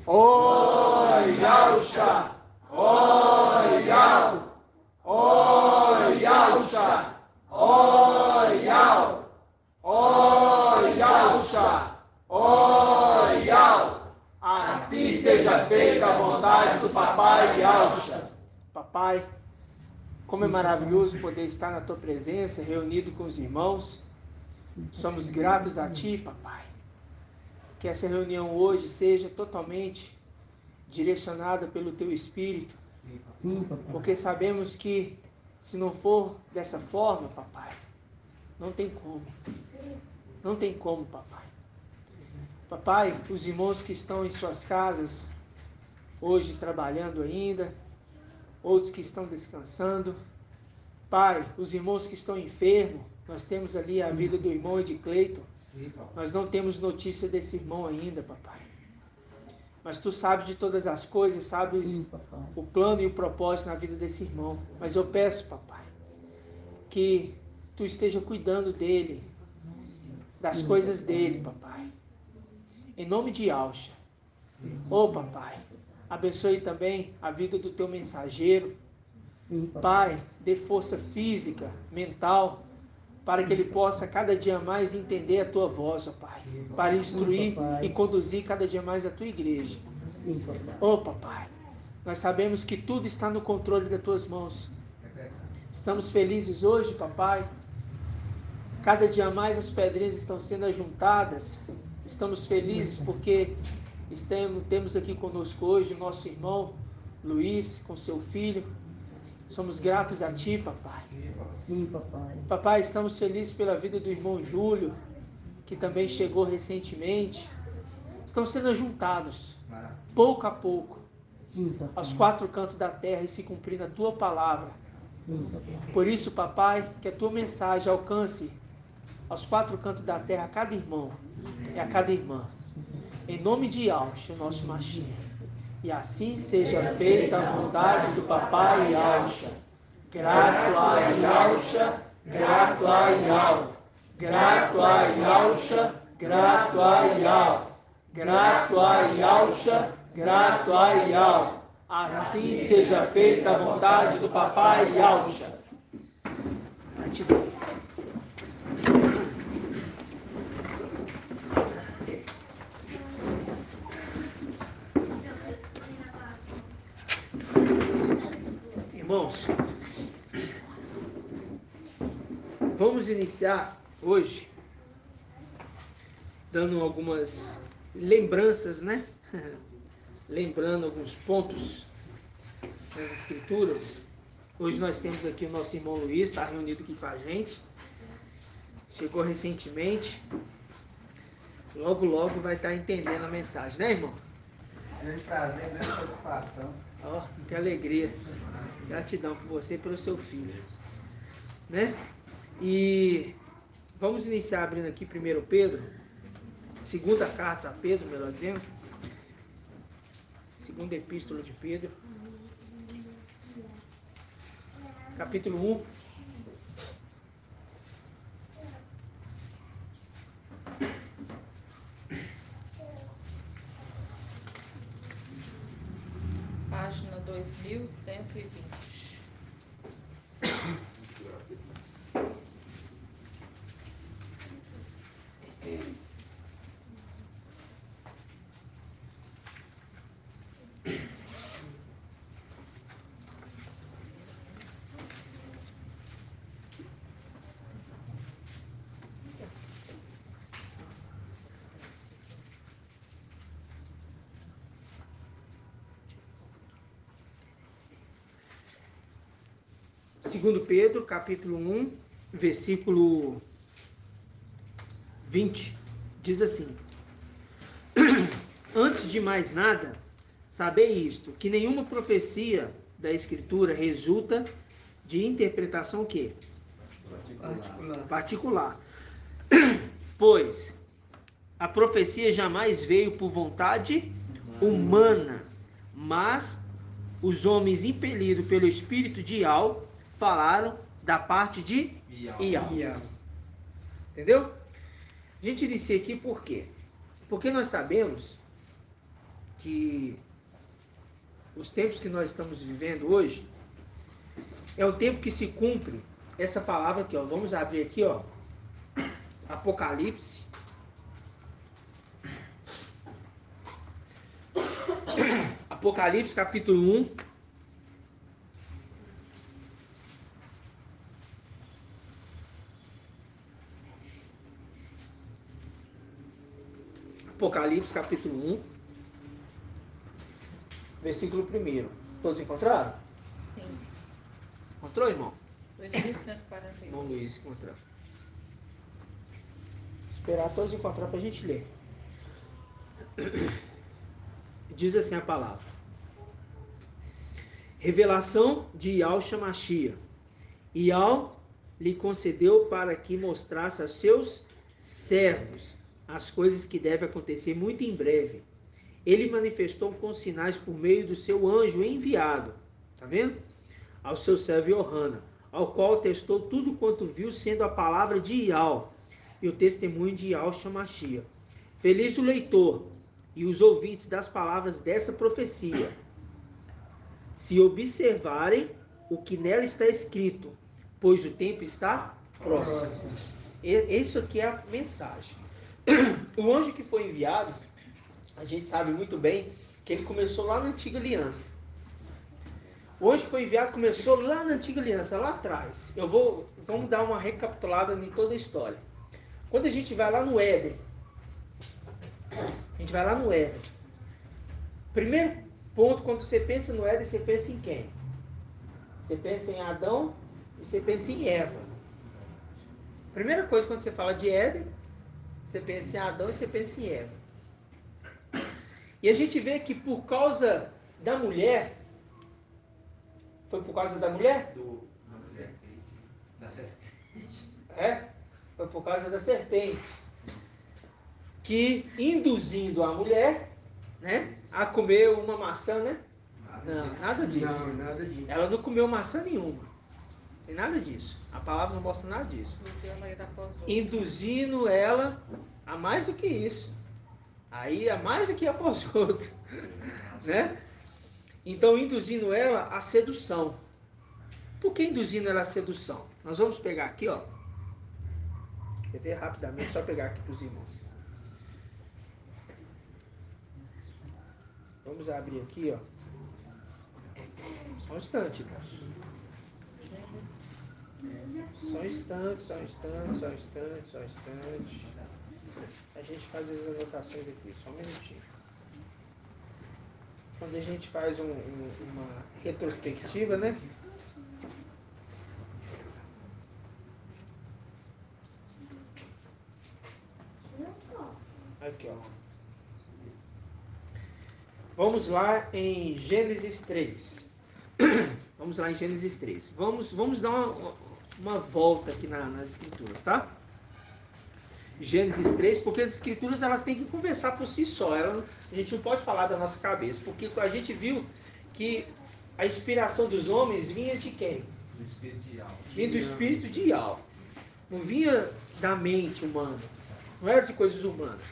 Oi, Yausha! Oi, Yau! Oi, Yausha! Oi, Yau! Oi, Yausha! Oi, Yau! Assim seja feita a vontade do Papai Yausha. Papai, como é maravilhoso poder estar na Tua presença, reunido com os irmãos. Somos gratos a Ti, Papai. Que essa reunião hoje seja totalmente direcionada pelo Teu Espírito. Porque sabemos que se não for dessa forma, Papai, não tem como. Não tem como, Papai. Papai, os irmãos que estão em suas casas, hoje trabalhando ainda, outros que estão descansando. Pai, os irmãos que estão enfermos, nós temos ali a vida do irmão Edcleiton. Nós não temos notícia desse irmão ainda, Papai. Mas Tu sabes de todas as coisas, sabes o plano e o propósito na vida desse irmão. Mas eu peço, Papai, que Tu esteja cuidando dele, das coisas dele, Papai. Em nome de Yausha. Ô, Papai, abençoe também a vida do Teu mensageiro. Pai, dê força física, mental, para que ele possa cada dia mais entender a Tua voz, ó Pai, para instruir e conduzir cada dia mais a Tua igreja. Ô, Papai, nós sabemos que tudo está no controle das Tuas mãos. Estamos felizes hoje, Papai. Cada dia mais as pedrinhas estão sendo ajuntadas. Estamos felizes porque temos aqui conosco hoje o nosso irmão Luiz, com seu filho. Somos gratos a Ti, Papai. Sim, papai. Papai, estamos felizes pela vida do irmão Júlio, que também chegou recentemente. Estão sendo juntados, pouco a pouco, Sim, papai. aos quatro cantos da terra e se cumprindo a Tua palavra. Sim, papai. Por isso, Papai, que a Tua mensagem alcance aos quatro cantos da terra a cada irmão e a cada irmã. Em nome de Yausha, nosso Mashiach. E assim seja feita a vontade do Papai Yausha. Grato a Yausha, grato a Yau. Grato a Yausha, grato a Yau. Grato a Yausha, grato a Yau. Assim seja feita a vontade do Papai Yausha. Gratidão. Irmãos, vamos iniciar hoje dando algumas lembranças, né? Lembrando alguns pontos das escrituras. Hoje nós temos aqui o nosso irmão Luiz, está reunido aqui com a gente. Chegou recentemente. Logo, logo vai estar entendendo a mensagem, né, irmão? Grande prazer, grande satisfação. Ó, que alegria. Gratidão por você e pelo seu filho. Né? E vamos iniciar abrindo aqui 1 Pedro, segunda carta a Pedro, melhor dizendo. Segunda epístola de Pedro. Capítulo 1. Página 2120. Segundo Pedro, capítulo 1, versículo 20, diz assim: Antes de mais nada, sabei isto, que nenhuma profecia da Escritura resulta de interpretação o quê? Particular. Pois a profecia jamais veio por vontade humana, mas os homens impelidos pelo Espírito de Yahweh falaram da parte de Yahweh. Entendeu? A gente inicia aqui por quê? Porque nós sabemos que os tempos que nós estamos vivendo hoje é o tempo que se cumpre essa palavra aqui, ó. Vamos abrir aqui, ó. Apocalipse. Apocalipse capítulo 1. Apocalipse capítulo 1, versículo 1. Todos encontraram? Sim. Encontrou, irmão? 2141. Irmão Luiz encontrou. Esperar todos encontrar para a gente ler. Diz assim a palavra: revelação de Yahshua Mashiach. Yahweh lhe concedeu para que mostrasse aos seus servos as coisas que devem acontecer muito em breve. Ele manifestou com sinais por meio do seu anjo enviado, tá vendo? Ao seu servo Yohana, ao qual testou tudo quanto viu, sendo a palavra de Yahweh e o testemunho de Yahshua Mashiach. Feliz o leitor e os ouvintes das palavras dessa profecia, se observarem o que nela está escrito, pois o tempo está próximo. Isso aqui é a mensagem. O anjo que foi enviado, a gente sabe muito bem que ele começou lá na antiga aliança. O anjo que foi enviado começou lá na antiga aliança, lá atrás. Vamos dar uma recapitulada em toda a história. Quando a gente vai lá no Éden, primeiro ponto, quando você pensa no Éden, você pensa em quem? Você pensa em Adão e você pensa em Eva. Primeira coisa, quando você fala de Éden, você pensa em Adão e você pensa em Eva. E a gente vê que por causa da mulher, foi por causa da mulher? Da serpente. Foi por causa da serpente, que induzindo a mulher, né, a comer uma maçã, né? Não, nada disso. Não, nada disso. Ela não comeu maçã nenhuma. Tem nada disso. A palavra não mostra nada disso. Induzindo ela a mais do que isso. Aí a mais do que após outro. Né? Então, induzindo ela à sedução. Por que induzindo ela à sedução? Nós vamos pegar aqui, ó. Quer ver rapidamente? Só pegar aqui para os irmãos. Vamos abrir aqui, ó. Só um instante, irmãos. Só um instante. A gente faz as anotações aqui, só um minutinho. Quando a gente faz uma retrospectiva, né? Aqui, ó. Vamos lá em Gênesis 3. Vamos lá em Gênesis 3. Vamos dar uma volta aqui nas escrituras, tá? Gênesis 3, porque as escrituras elas têm que conversar por si só. A gente não pode falar da nossa cabeça, porque a gente viu que a inspiração dos homens vinha de quem? Do espírito de Yahweh. Vinha do espírito de Yahweh. Não vinha da mente humana. Não era de coisas humanas.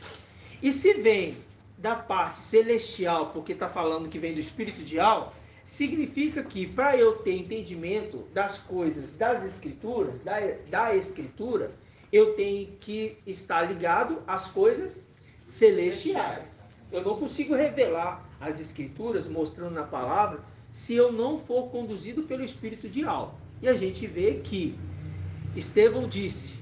E se vem da parte celestial, porque está falando que vem do espírito de Yahweh, significa que para eu ter entendimento das coisas das escrituras, da escritura, eu tenho que estar ligado às coisas celestiais. Eu não consigo revelar as escrituras, mostrando na palavra, se eu não for conduzido pelo espírito de Yahweh. E a gente vê que Estevão disse: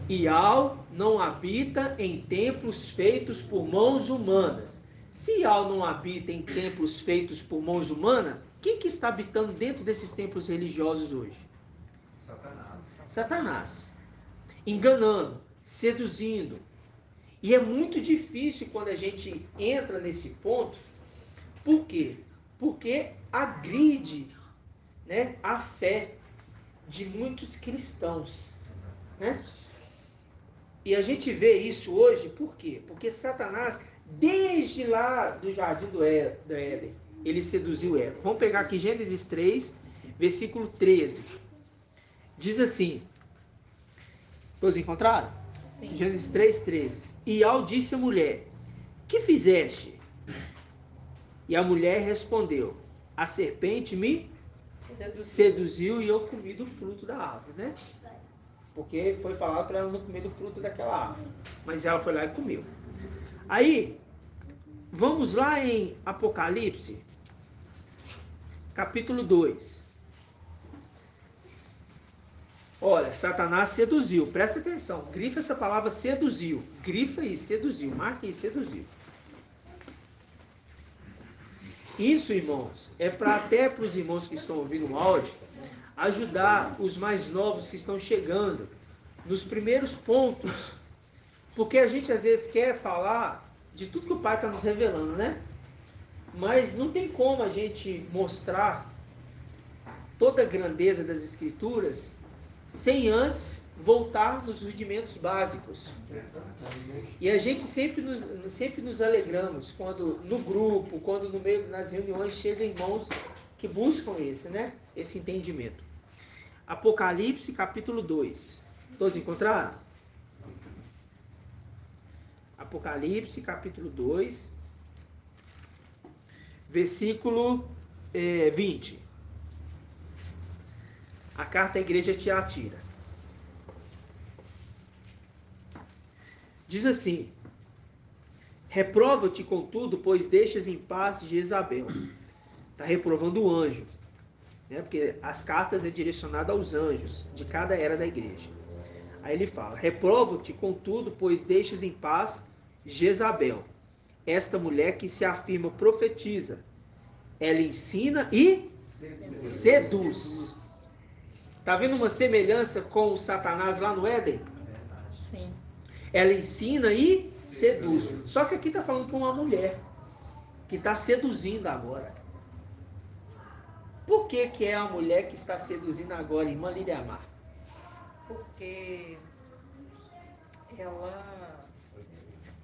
Yahweh não habita em templos feitos por mãos humanas. Se Yahweh não habita em templos feitos por mãos humanas, quem que está habitando dentro desses templos religiosos hoje? Satanás. Enganando, seduzindo. E é muito difícil quando a gente entra nesse ponto. Por quê? Porque agride, né, a fé de muitos cristãos, né? E a gente vê isso hoje, por quê? Porque Satanás, desde lá do jardim do Éden, ele seduziu Eva. Vamos pegar aqui Gênesis 3, versículo 13. Diz assim, todos encontraram? Sim. Gênesis 3, 13. E Yahweh disse à mulher: que fizeste? E a mulher respondeu: a serpente me Seduziu. seduziu e eu comi do fruto da árvore, né? Porque foi falado para ela não comer do fruto daquela árvore. Mas ela foi lá e comeu. Aí, vamos lá em Apocalipse, capítulo 2. Olha, Satanás seduziu. Presta atenção. Grifa essa palavra seduziu. Grifa aí, seduziu. Marca aí, seduziu. Isso, irmãos, é para até para os irmãos que estão ouvindo o áudio, ajudar os mais novos que estão chegando nos primeiros pontos. Porque a gente às vezes quer falar de tudo que o Pai está nos revelando, né? Mas não tem como a gente mostrar toda a grandeza das Escrituras sem antes voltar nos rudimentos básicos. E a gente sempre nos alegramos quando no grupo, quando no meio nas reuniões chegam irmãos que buscam esse entendimento. Apocalipse capítulo 2. Todos encontraram? Apocalipse capítulo 2, versículo 20. A carta à igreja de Tiatira. Diz assim: reprova-te contudo, pois deixas em paz Jezabel. Está reprovando o anjo, né? Porque as cartas é direcionada aos anjos de cada era da igreja. Aí ele fala: reprova-te contudo, pois deixas em paz Jezabel, esta mulher que se afirma profetiza. Ela ensina e seduz. Está vendo uma semelhança com o Satanás lá no Éden? Sim. Ela ensina e seduz. Só que aqui está falando que é uma mulher que está seduzindo agora. Por que é a mulher que está seduzindo agora, irmã Liriamar? Porque ela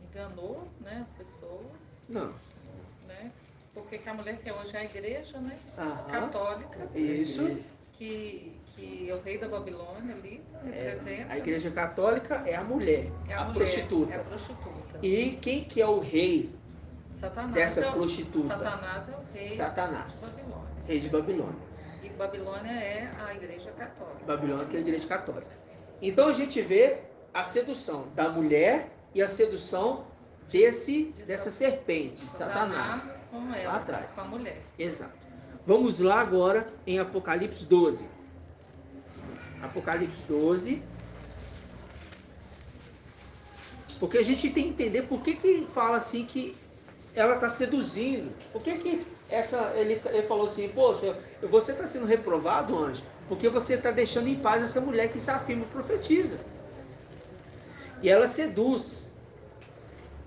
enganou, né, as pessoas, Não. né? Porque que a mulher que é hoje é a igreja, né? Aham. Católica, Isso. que é o rei da Babilônia ali, representa. A igreja católica é a mulher, é a mulher, prostituta. É a prostituta. E quem que é o rei Satanás dessa é o, prostituta? Satanás é o rei Satanás. de Babilônia. Rei de Babilônia. E Babilônia é a igreja católica. Babilônia que é a igreja católica. Então a gente vê a sedução da mulher e a sedução dessa serpente, Satanás, com ela, lá atrás. com a mulher. Exato. Vamos lá agora em Apocalipse 12. Apocalipse 12. Porque a gente tem que entender por que fala assim que ela está seduzindo. Por que ele falou assim, poxa, você está sendo reprovado, anjo, porque você está deixando em paz essa mulher que se afirma profetiza. E ela seduz.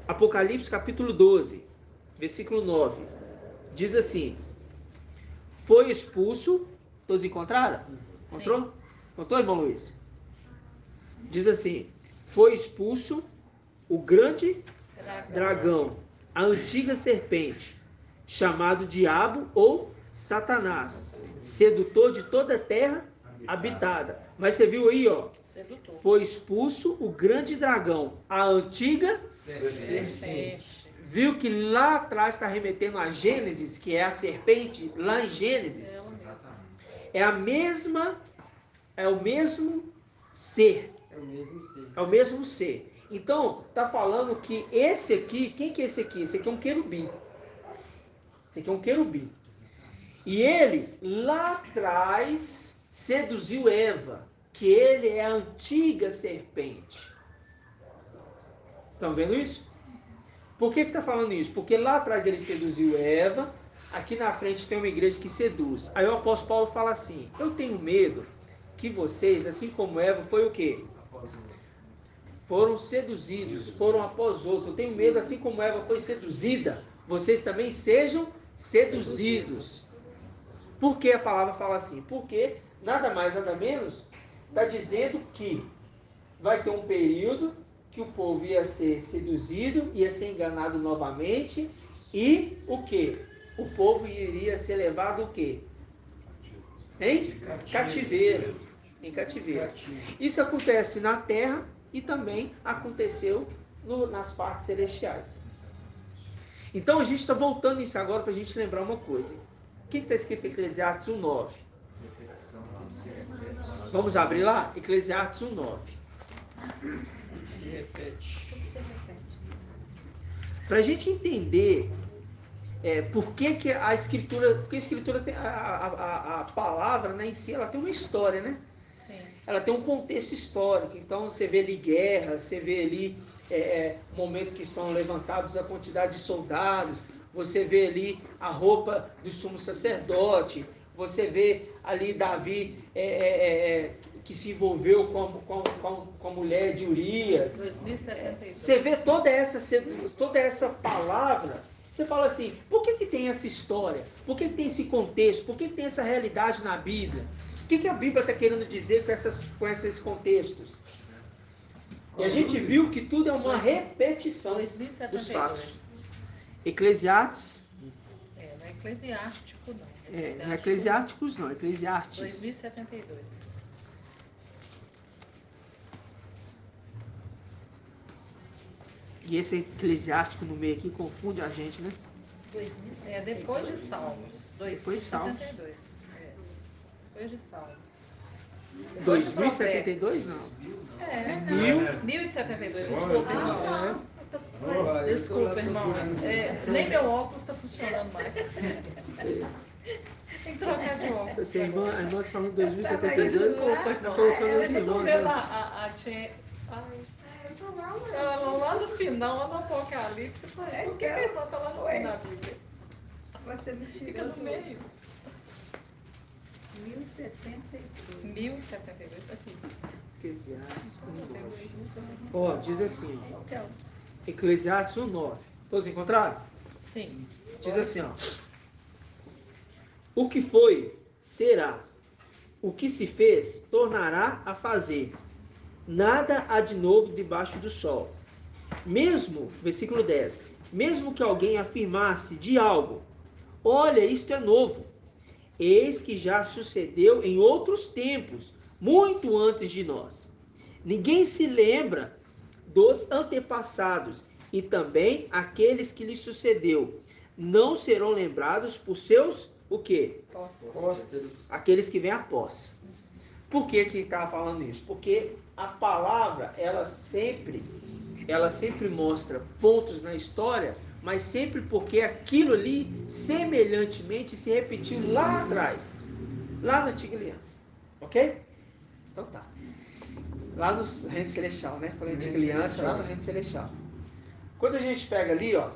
Apocalipse capítulo 12, versículo 9. Diz assim: foi expulso. Todos encontraram? Encontrou? Sim. Encontrou, irmão Luiz? Diz assim: foi expulso o grande dragão, a antiga serpente, chamado Diabo ou Satanás, sedutor de toda a terra habitada. Mas você viu aí, ó? Sedutor. Foi expulso o grande dragão, a antiga Serpente. Viu que lá atrás está remetendo a Gênesis, que é a serpente, lá em Gênesis. É a mesma, é o mesmo ser. É o mesmo ser. É o mesmo ser. Então, está falando que esse aqui, quem que é esse aqui? Esse aqui é um querubim. Esse aqui é um querubim. E ele, lá atrás, seduziu Eva, que ele é a antiga serpente. Estão vendo isso? Por que está falando isso? Porque lá atrás ele seduziu Eva, aqui na frente tem uma igreja que seduz. Aí o apóstolo Paulo fala assim: eu tenho medo que vocês, assim como Eva, foi o quê? Foram seduzidos, foram após outro. Eu tenho medo, assim como Eva foi seduzida, vocês também sejam seduzidos. Por que a palavra fala assim? Porque nada mais, nada menos, está dizendo que vai ter um período que o povo ia ser seduzido, ia ser enganado novamente, e o que? O povo iria ser levado o quê? Em cativeiro. Em cativeiro. Isso acontece na terra e também aconteceu nas partes celestiais. Então a gente está voltando nisso agora para a gente lembrar uma coisa. O que está escrito em Eclesiastes 1:9? Repetição, tudo se repete. Vamos abrir lá? Eclesiastes 1:9. Se repete. Para a gente entender por que a escritura, porque a escritura tem a palavra, né, em si, ela tem uma história, né? Sim. Ela tem um contexto histórico. Então você vê ali guerra, você vê ali momento que são levantados a quantidade de soldados, você vê ali a roupa do sumo sacerdote, você vê ali Davi que se envolveu com a mulher de Urias. 2072. Você vê toda essa palavra, você fala assim, por que tem essa história? Por que tem esse contexto? Por que tem essa realidade na Bíblia? O que a Bíblia está querendo dizer com esses contextos? E a gente viu que tudo é uma repetição dos fatos. 2072. Eclesiastes, Não é eclesiástico, não. não é Eclesiásticos não, Eclesiastes. 2072. E esse eclesiástico no meio aqui confunde a gente, né? Depois de Salmos. Depois de Salmos. 2072. Depois de Salmos. 2072 não. 1072. Desculpa, irmãos. Desculpa, irmãos. Nem meu óculos está funcionando mais. Tem que trocar de óculos. A irmã está falando 2072. Desculpa, Está irmãos. colocando os Eu tô irmãos. vendo Né? a Tchê. Ela lá no final, lá no Apocalipse. Por que a irmã está lá no fim da Bíblia? Você me Fica tirou no do meio. 1072. 1072 aqui. Eclesiastes 1:9. Ó, diz assim, ó. Então, Eclesiastes 1:9. Todos encontraram? Sim. Diz assim, ó. O que foi, será. O que se fez, tornará a fazer. Nada há de novo debaixo do sol. Mesmo, versículo 10, mesmo que alguém afirmasse de algo, olha, isto é novo, eis que já sucedeu em outros tempos, muito antes de nós. Ninguém se lembra dos antepassados, e também aqueles que lhe sucedeu não serão lembrados por seus, o quê? Pósteros. Aqueles que vêm após. Por que está falando isso? Porque a palavra, ela sempre mostra pontos na história, mas sempre porque aquilo ali, semelhantemente, se repetiu lá atrás, lá na Antiga Aliança. Ok? Então tá. Lá no Reino Celestial, né? Falei Antiga Aliança, lá no Reino Celestial. Quando a gente pega ali, ó,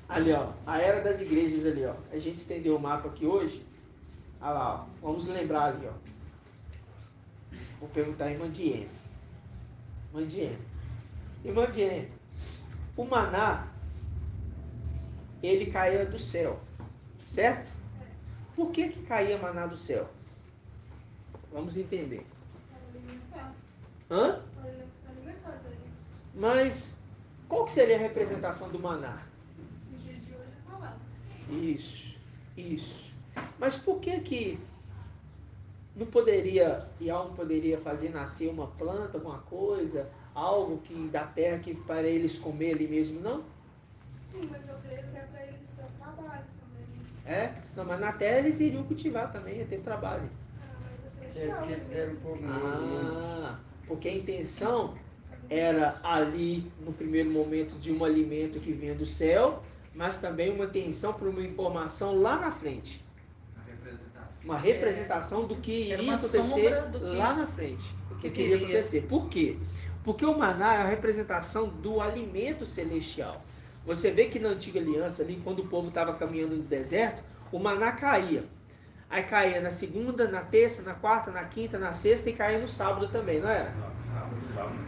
a era das igrejas ali, ó, a gente estendeu o mapa aqui hoje, olha lá, ó, vamos lembrar ali, ó. Vou perguntar a irmã Diene. Irmã Diene, o maná, ele caía do céu, certo? Por que caía maná do céu? Vamos entender. Hã? Mas qual que seria a representação do maná? Isso. Mas por que não poderia, Yahweh não poderia fazer nascer uma planta, alguma coisa, algo que da terra que para eles comer ali mesmo, não? sim, mas eu creio que é para eles ter trabalho também. Não, mas na terra eles iriam cultivar também, ia ter trabalho. Mas é celestial. Porque quiseram comer. Porque a intenção era ali, no primeiro momento, de um alimento que vinha do céu, mas também uma intenção para uma informação lá na frente. Uma representação do que iria acontecer lá na frente. O que queria acontecer. Por quê? Porque o maná é a representação do alimento celestial. Você vê que na antiga aliança, ali, quando o povo estava caminhando no deserto, o maná caía. Aí caía na segunda, na terça, na quarta, na quinta, na sexta e caía no sábado também, não era? Sábado.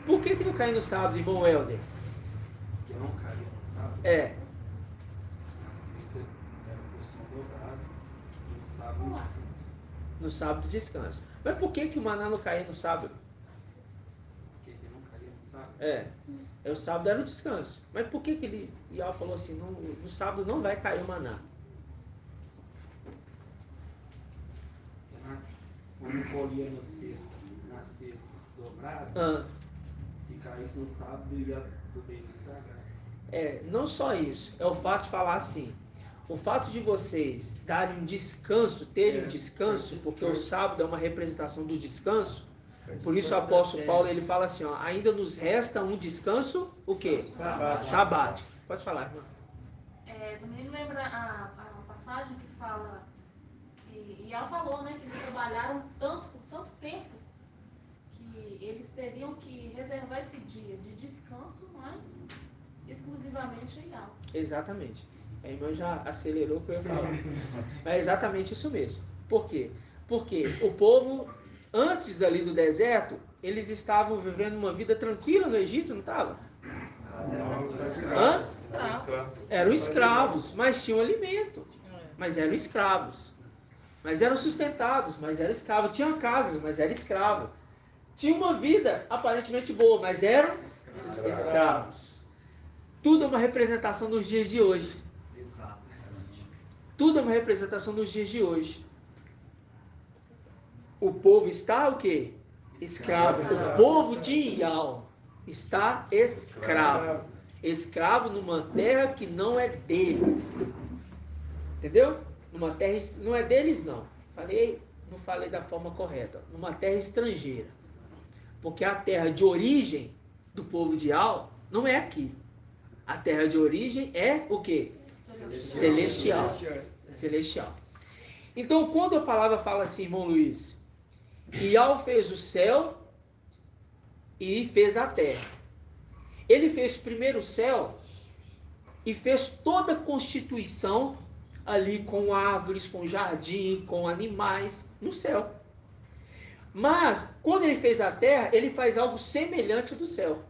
Por que não caía no sábado, irmão Helder? Que não caía no sábado. Na sexta era a porção dobrada e no sábado descanso. No sábado descanso. Mas por que o maná não caía no sábado? Por que não caía no sábado? O sábado era o descanso. Mas por que ele, Yahweh falou assim, no sábado não vai cair o maná? Quando colhia na sexta dobrada, se caísse no sábado ia poder estragar. Não só isso, é o fato de falar assim, o fato de vocês darem um descanso, terem um descanso, porque o sábado é uma representação do descanso, por isso o apóstolo Paulo ele fala assim, ó, ainda nos resta um descanso, o quê? Sabático. Pode falar, irmão. Também lembra a passagem que fala, e ela falou, né, que eles trabalharam por tanto tempo, que eles teriam que reservar esse dia de descanso, mas exclusivamente em algo. Exatamente. A irmã já acelerou o que eu ia falar. Mas é exatamente isso mesmo. Por quê? Porque o povo, antes ali do deserto, eles estavam vivendo uma vida tranquila no Egito, não estava? Eram escravos, mas tinham alimento. Mas eram escravos. Mas eram sustentados, mas eram escravos. Tinham casas, mas eram escravos. Tinham uma vida aparentemente boa, mas eram escravos. Tudo é uma representação dos dias de hoje. Tudo é uma representação dos dias de hoje. O povo está o quê? Escravo. O povo de Ial está escravo. Escravo numa terra que não é deles. Entendeu? Numa terra, não é deles não. Não falei da forma correta. Numa terra estrangeira. Porque a terra de origem do povo de Ial não é aqui. A terra de origem é o quê? Celestial. Celestial. Então, quando a palavra fala assim, irmão Luiz, Ial fez o céu e fez a terra. Ele fez primeiro o céu e fez toda a constituição ali com árvores, com jardim, com animais no céu. Mas, quando ele fez a terra, ele faz algo semelhante do céu.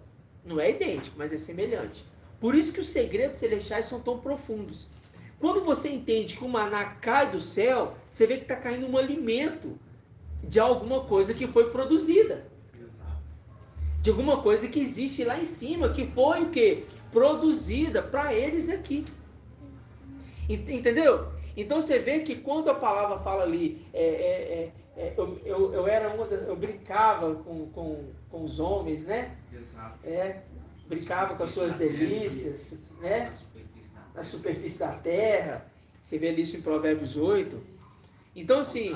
Não é idêntico, mas é semelhante. Por isso que os segredos celestiais são tão profundos. Quando você entende que o maná cai do céu, você vê que está caindo um alimento de alguma coisa que foi produzida. De alguma coisa que existe lá em cima, que foi o quê? Produzida para eles aqui. Entendeu? Então você vê que quando a palavra fala ali, eu brincava com os homens, né? Exato. Brincava com as suas delícias, né? Na superfície da terra. Você vê isso em Provérbios 8. Então, assim,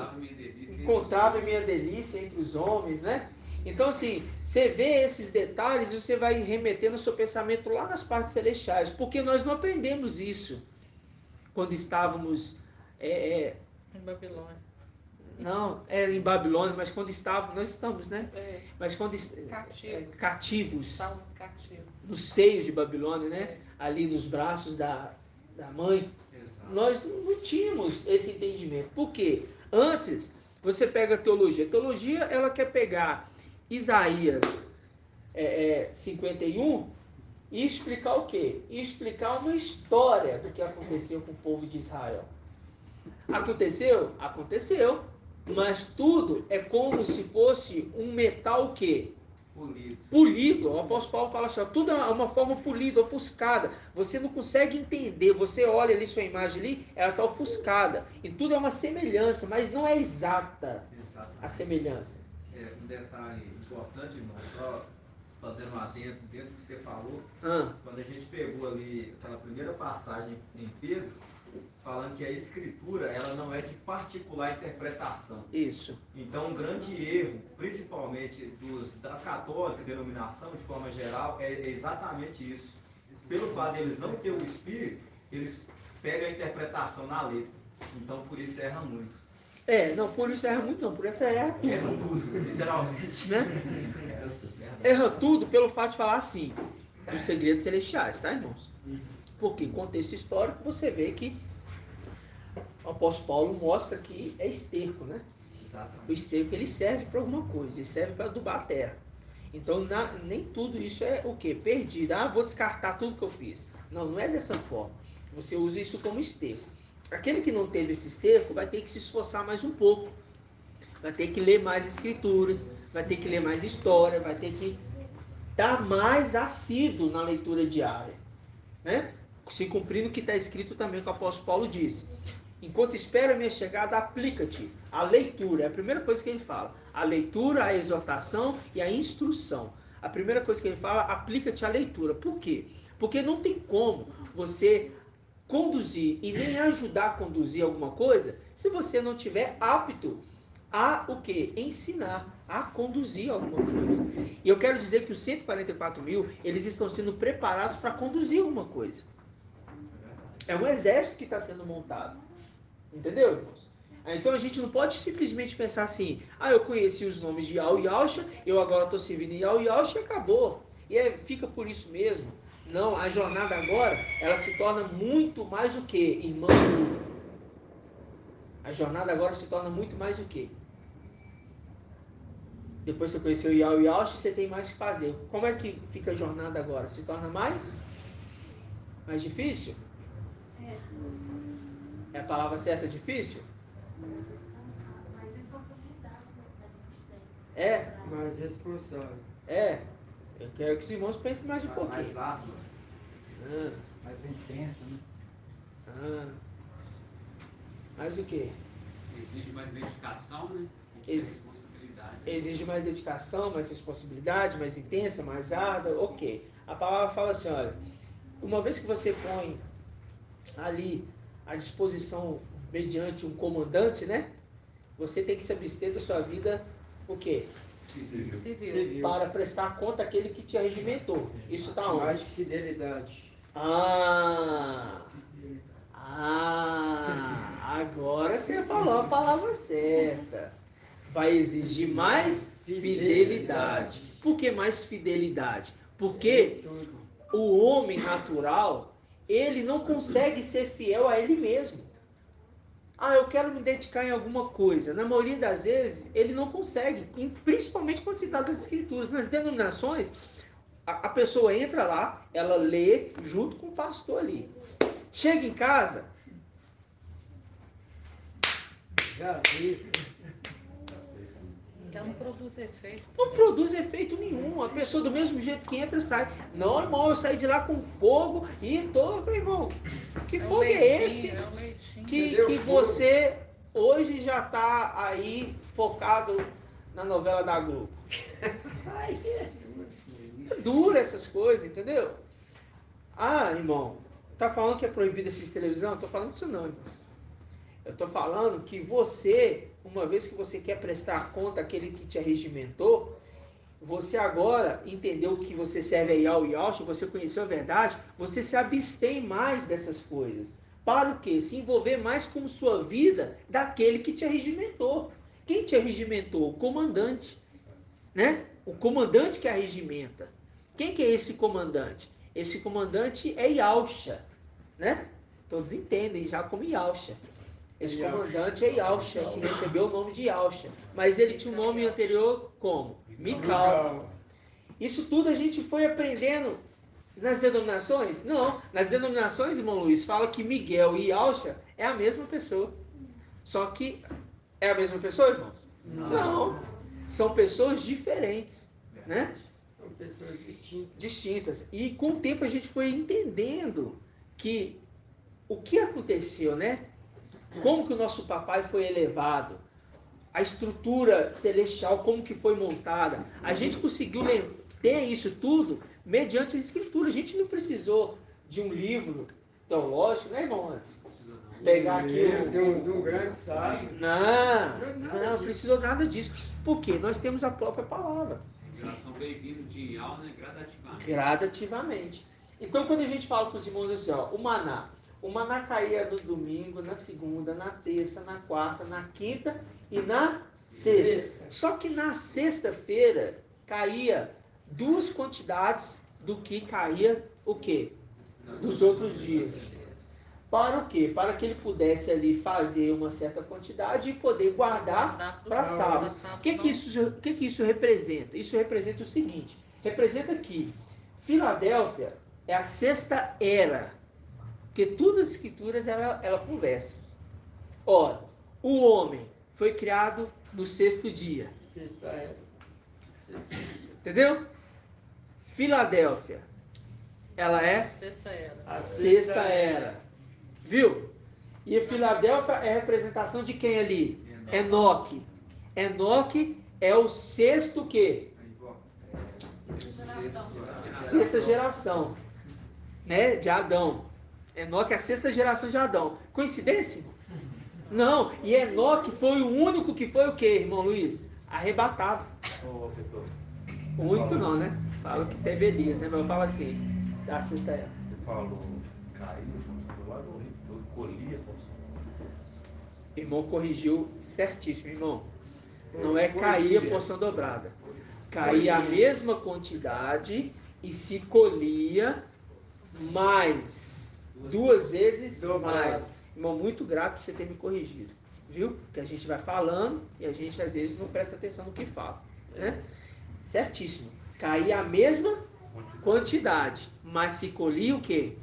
encontrava minha delícia entre os homens, né? Então, assim, você vê esses detalhes e você vai remetendo o seu pensamento lá nas partes celestiais, porque nós não aprendemos isso quando estávamos em Babilônia. Não, em Babilônia, mas quando estávamos, nós estamos, né? Mas quando cativos, Estávamos cativos. no seio de Babilônia, né? Ali nos braços da mãe, nós não tínhamos esse entendimento. Por quê? Antes, você pega a teologia. A teologia, ela quer pegar Isaías 51 e explicar o quê? E explicar uma história do que aconteceu com o povo de Israel. Aconteceu? Aconteceu. Mas tudo é como se fosse um metal o quê? Polido. O apóstolo Paulo fala assim, tudo é uma forma polida, ofuscada. Você não consegue entender. Você olha ali sua imagem ali, ela está ofuscada. E tudo é uma semelhança, mas não é exata a semelhança. Um detalhe importante, irmão, só fazendo um adendo dentro do que você falou, quando a gente pegou ali aquela primeira passagem em Pedro, falando que a escritura ela não é de particular interpretação. Isso. Então, um grande erro, principalmente da católica denominação, de forma geral, é exatamente isso. Pelo fato de eles não ter o Espírito, eles pegam a interpretação na letra. Então, por isso erra muito. Não, por isso erra muito não, por isso erra tudo. Erra tudo, literalmente. Né? Erra tudo pelo fato de falar assim, dos segredos celestiais, tá, irmãos? Porque em contexto histórico você vê que o apóstolo Paulo mostra que é esterco, né? Exatamente. O esterco ele serve para alguma coisa, ele serve para adubar a terra. Então nem tudo isso é o quê? Perdido. Vou descartar tudo que eu fiz. Não é dessa forma. Você usa isso como esterco. Aquele que não teve esse esterco vai ter que se esforçar mais um pouco. Vai ter que ler mais escrituras, vai ter que ler mais história, vai ter que estar mais assíduo na leitura diária. Né? Se cumprindo o que está escrito também que o apóstolo Paulo disse. Enquanto espera a minha chegada, aplica-te. A leitura é a primeira coisa que ele fala. A leitura, a exortação e a instrução. A primeira coisa que ele fala, aplica-te à leitura. Por quê? Porque não tem como você conduzir e nem ajudar a conduzir alguma coisa se você não tiver apto a o quê? Ensinar, a conduzir alguma coisa. E eu quero dizer que os 144 mil, eles estão sendo preparados para conduzir alguma coisa. É um exército que está sendo montado. Entendeu, irmãos? Então a gente não pode simplesmente pensar assim, eu conheci os nomes de Yau e Yalcha, eu agora estou servindo em Yau e Yalcha e acabou. E fica por isso mesmo. Não, a jornada agora, ela se torna muito mais o que, irmão? A jornada agora se torna muito mais o que? Depois que você conheceu o Yau e Yalcha, você tem mais o que fazer. Como é que fica a jornada agora? Se torna mais difícil? É a palavra certa, difícil? Mais responsabilidade, né, que a gente tem. Mais responsável. Eu quero que os irmãos pensem mais um pouquinho. Mais árdua. Mais intensa, né? Mais o quê? Exige mais dedicação, né? E responsabilidade. Exige mais dedicação, mais responsabilidade, mais intensa, mais árdua, ok. A palavra fala assim, olha, uma vez que você põe ali à disposição mediante um comandante, né? Você tem que se abster da sua vida, o quê? Civil. Para prestar conta àquele que te arregimentou. Isso está onde? Mais fidelidade. Agora você falou a palavra certa. Vai exigir mais fidelidade. Por que mais fidelidade? Porque o homem natural, ele não consegue ser fiel a ele mesmo. Eu quero me dedicar em alguma coisa. Na maioria das vezes, ele não consegue. Principalmente quando se trata das escrituras. Nas denominações, a pessoa entra lá, ela lê junto com o pastor ali. Chega em casa. Já vi. Que ela não produz efeito. Não produz efeito nenhum. A pessoa do mesmo jeito que entra, sai. Não, irmão, eu saí de lá com fogo e tô, irmão. Que fogo é esse? Que você hoje já tá aí focado na novela da Globo. É duro essas coisas, entendeu? Irmão, tá falando que é proibido assistir televisão? Não tô falando isso não, irmãos. Eu tô falando que você, uma vez que você quer prestar conta àquele que te arregimentou, você agora entendeu que você serve a Yau e Yalcha, você conheceu a verdade, você se abstém mais dessas coisas. Para o quê? Se envolver mais com sua vida daquele que te arregimentou. Quem te arregimentou? O comandante. Né? O comandante que arregimenta. Quem que é esse comandante? Esse comandante é Yalcha. Né? Todos entendem já como Yalcha. Esse comandante é Yalcha, que recebeu o nome de Yalcha. Mas ele tinha um nome anterior como? Mical. Isso tudo a gente foi aprendendo nas denominações? Não. Nas denominações, irmão Luiz, fala que Miguel e Yalcha é a mesma pessoa. Só que é a mesma pessoa, irmãos? Não. São pessoas diferentes. Né? São pessoas distintas. E com o tempo a gente foi entendendo que o que aconteceu, né? Como que o nosso papai foi elevado, a estrutura celestial, como que foi montada. A gente conseguiu ter isso tudo mediante a escritura. A gente não precisou de um livro teológico, né, irmão? Pegar aqui um grande sábio. Não precisou nada disso. Por quê? Nós temos a própria palavra. A geração veio vindo de alma, né, gradativamente. Gradativamente. Então, quando a gente fala para os irmãos assim, o maná caía no domingo, na segunda, na terça, na quarta, na quinta e na sexta. Só que na sexta-feira caía 2 quantidades do que caía o quê? Dos outros dias. Para o quê? Para que ele pudesse ali fazer uma certa quantidade e poder guardar para sábado. O que isso representa? Isso representa o seguinte, representa que Filadélfia é a sexta era, porque todas as escrituras ela conversa. Ora, o homem foi criado no 6º dia. Sexta era. Entendeu? Filadélfia, ela é a sexta era. Viu? E Filadélfia é a representação de quem ali? Enoque. Enoque é o 6º quê? 6ª geração. né, de Adão. Enoque é a 6ª geração de Adão. Coincidência? Não. E Enoque foi o único que foi o quê, irmão Luiz? Arrebatado. O único não, né? Fala que teve Elias, né? Mas eu falo assim, da 6ª era. Você falou cair, do lado horrível, colhia, Irmão corrigiu certíssimo, irmão. Não é cair a porção dobrada. Caía a mesma quantidade e se colhia mais, 2 vezes mais. Irmão, muito grato por você ter me corrigido, viu? Porque a gente vai falando e a gente às vezes não presta atenção no que fala, né? Certíssimo. Caía a mesma quantidade, mas se colhia o quê?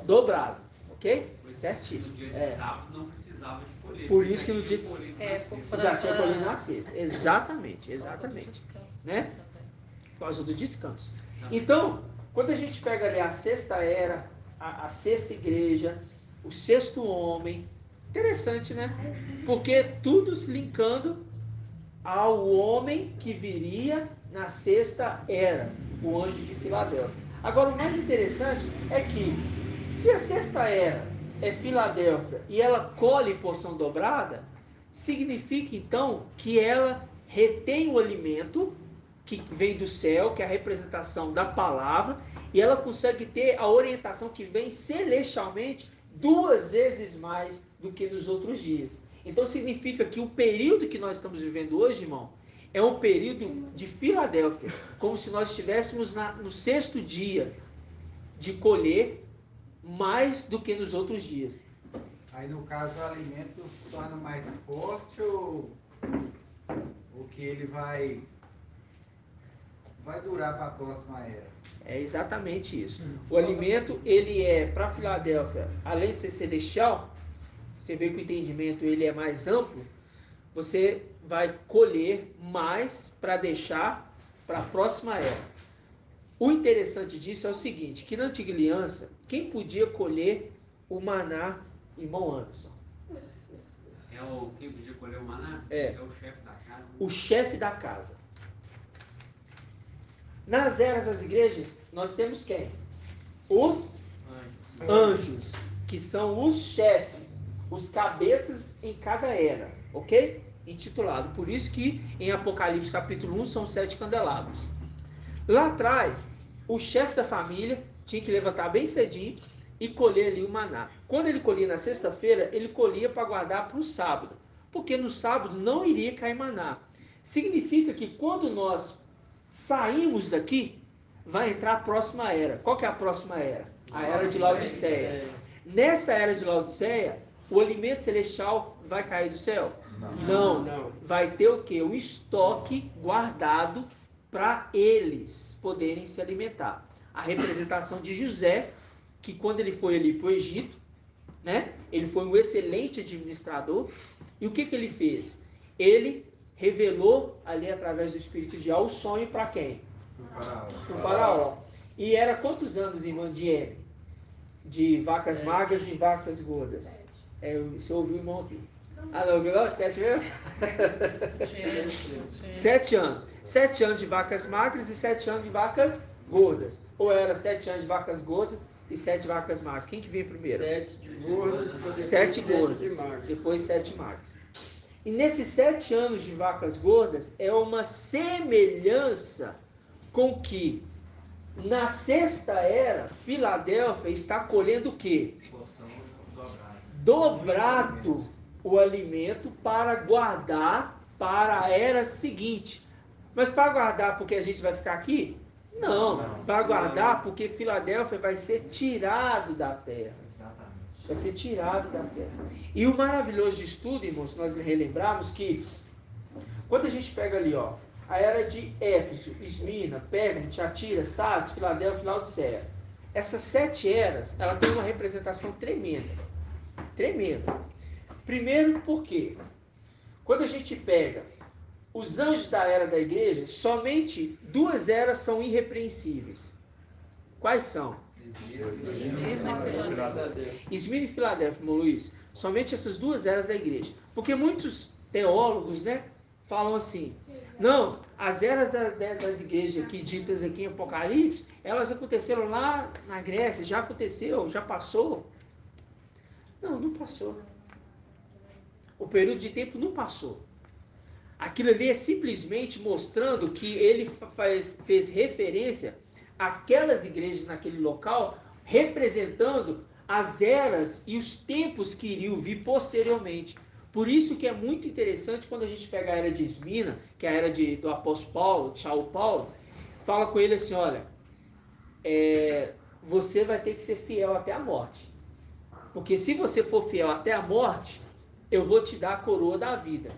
Dobrado, ok? Certíssimo. No dia de sábado não precisava de colher. Por isso que no dia de já tinha colhido na 6ª. Exatamente. Né? Por causa do descanso. Então, quando a gente pega ali a 6ª era, a 6ª igreja, o 6º homem, interessante, né? Porque tudo se linkando ao homem que viria na 6ª era, o anjo de Filadélfia. Agora, o mais interessante é que, se a 6ª era é Filadélfia e ela colhe porção dobrada, significa então que ela retém o alimento que vem do céu, que é a representação da palavra, e ela consegue ter a orientação que vem celestialmente 2 vezes mais do que nos outros dias. Então significa que o período que nós estamos vivendo hoje, irmão, é um período de Filadélfia, como se nós estivéssemos no 6º dia de colher mais do que nos outros dias. Aí no caso o alimento se torna mais forte ou que ele vai durar para a próxima era? É exatamente isso. O alimento, ele é, para Filadélfia, além de ser celestial, você vê que o entendimento ele é mais amplo, você vai colher mais para deixar para a próxima era. O interessante disso é o seguinte, que na Antiga Aliança, quem podia colher o maná, irmão Anderson? Quem podia colher o maná? É o chefe da casa. O chefe da casa. Nas eras das igrejas, nós temos quem? Os anjos, que são os chefes, os cabeças em cada era, ok? Intitulado. Por isso que em Apocalipse capítulo 1 são 7 candelabros. Lá atrás, o chefe da família tinha que levantar bem cedinho e colher ali o maná. Quando ele colhia na sexta-feira, ele colhia para guardar para o sábado, porque no sábado não iria cair maná. Significa que quando nós saímos daqui, vai entrar a próxima era. Qual que é a próxima era? A era de Laodiceia. Nessa era de Laodiceia, o alimento celestial vai cair do céu? Não. Vai ter o quê? O estoque guardado para eles poderem se alimentar. A representação de José, que quando ele foi ali para o Egito, né, ele foi um excelente administrador, e o que ele fez? Ele revelou ali através do espírito de o sonho para quem? Para o faraó. E era quantos anos, irmã Diene? De vacas magras e vacas gordas. Você ouviu, irmão, aqui? Ah, não ouviu não? 7 mesmo? 7 anos. 7 anos de vacas magras e 7 anos de vacas gordas. Ou era 7 anos de vacas gordas e 7 vacas magras. Quem que veio primeiro? 7 gordas. 7 gordas. Depois 7 magras. E nesses 7 anos de vacas gordas é uma semelhança com que na sexta era Filadélfia está colhendo o quê? Dobrado o alimento para guardar para a era seguinte. Mas para guardar porque a gente vai ficar aqui? Não. Para guardar porque Filadélfia vai ser tirado da terra. Vai ser tirado da terra. E o maravilhoso de estudo, irmãos, nós relembramos que quando a gente pega ali, ó, a era de Éfeso, Esmirna, Pérgamo, Tiatira, Sardes, Filadélfia e Laodiceia. Essas 7 eras, ela tem uma representação tremenda. Tremenda. Primeiro porque quando a gente pega os anjos da era da igreja, somente 2 eras são irrepreensíveis. Quais são? Esmirna e Filadélfia, irmão Luiz. Somente essas 2 eras da igreja. Porque muitos teólogos, né, falam assim, não, as eras das igrejas aqui, ditas aqui em Apocalipse, elas aconteceram lá na Grécia, já aconteceu, já passou. Não, não passou. O período de tempo não passou. Aquilo ali é simplesmente mostrando que ele fez referência àquelas igrejas naquele local, representando as eras e os tempos que iriam vir posteriormente. Por isso que é muito interessante quando a gente pega a era de Esmina, que é a era do apóstolo Paulo, de Saulo Paulo, fala com ele assim, olha, você vai ter que ser fiel até a morte. Porque se você for fiel até a morte, eu vou te dar a coroa da vida.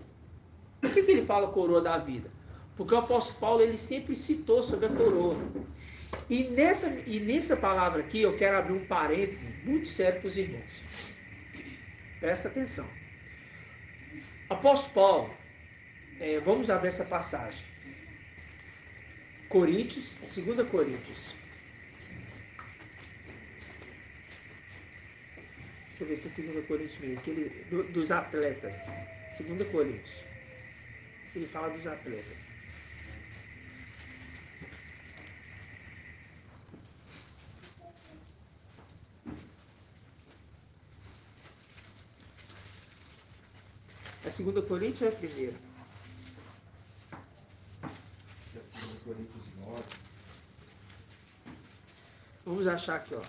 Por que ele fala coroa da vida? Porque o apóstolo Paulo ele sempre citou sobre a coroa. E nessa palavra aqui eu quero abrir um parêntese muito sério para os irmãos. Presta atenção. Apóstolo Paulo, vamos abrir essa passagem. Coríntios, 2 Coríntios. Deixa eu ver se é 2 Coríntios mesmo, aquele dos atletas. 2 Coríntios. Ele fala dos atletas. É 2 Coríntios ou é a primeira? É 2 Coríntios 9. Vamos achar aqui, ó.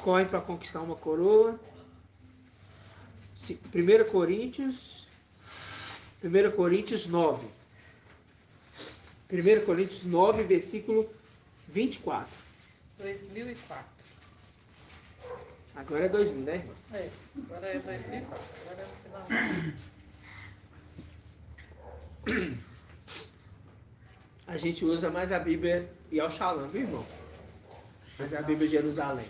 Corre para conquistar uma coroa. 1 Coríntios 9. 1 Coríntios 9, versículo 24. 2004. Agora é 2000, né? Agora é 2004. Agora é no final. A gente usa mais a Bíblia e ao Shalom, viu, irmão? Mas a Bíblia de Jerusalém.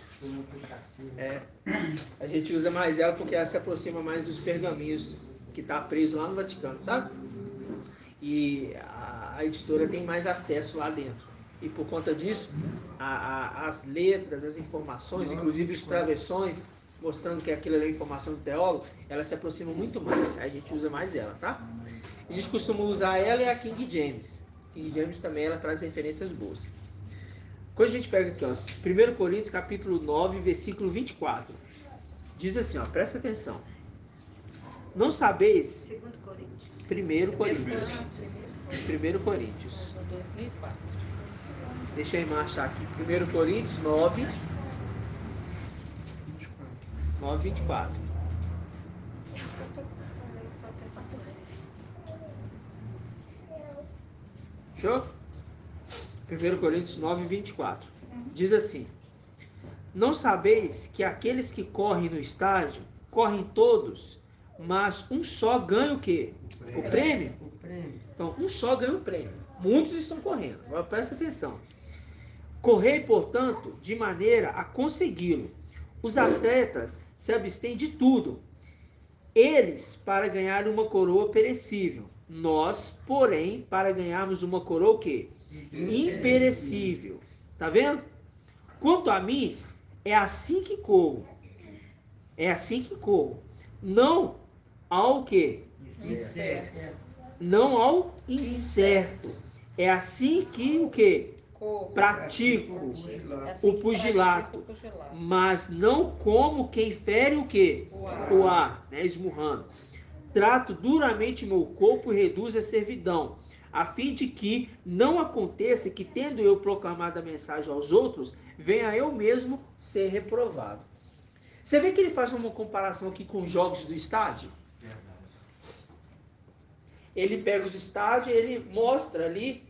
A gente usa mais ela porque ela se aproxima mais dos pergaminhos que está preso lá no Vaticano, sabe? E a editora tem mais acesso lá dentro. E por conta disso, as letras, as informações, inclusive os travessões, mostrando que aquilo é informação do teólogo, elas se aproximam muito mais. Aí a gente usa mais ela, tá? A gente costuma usar ela e a King James. King James também ela traz referências boas. Quando a gente pega aqui, ó, 1 Coríntios capítulo 9, versículo 24. Diz assim, ó, presta atenção. Não sabeis... 2 Coríntios. 1 Coríntios. 1 Coríntios. 2004. Deixa eu marchar aqui. 1 Coríntios 9, 24. Show? 1 Coríntios 9, 24. Diz assim: não sabeis que aqueles que correm no estádio, correm todos, mas um só ganha o quê? O prêmio? Então, um só ganha o prêmio. Muitos estão correndo. Agora presta atenção. Correi, portanto, de maneira a consegui-lo. Os atletas se abstêm de tudo. Eles para ganhar uma coroa perecível. Nós, porém, para ganharmos uma coroa o quê? Imperecível. Tá vendo? Quanto a mim, é assim que corro. É assim que corro. Não ao quê? Incerto. Não ao incerto. É assim que o quê? Corro. Pratico É assim o que pugilato. pratico o pugilato. Mas não como quem fere o quê? O ar, né? Esmurrando. Trato duramente meu corpo e reduzo a servidão, a fim de que não aconteça que, tendo eu proclamado a mensagem aos outros, venha eu mesmo ser reprovado. Você vê que ele faz uma comparação aqui com os jogos do estádio? Ele pega os estádios, ele mostra ali,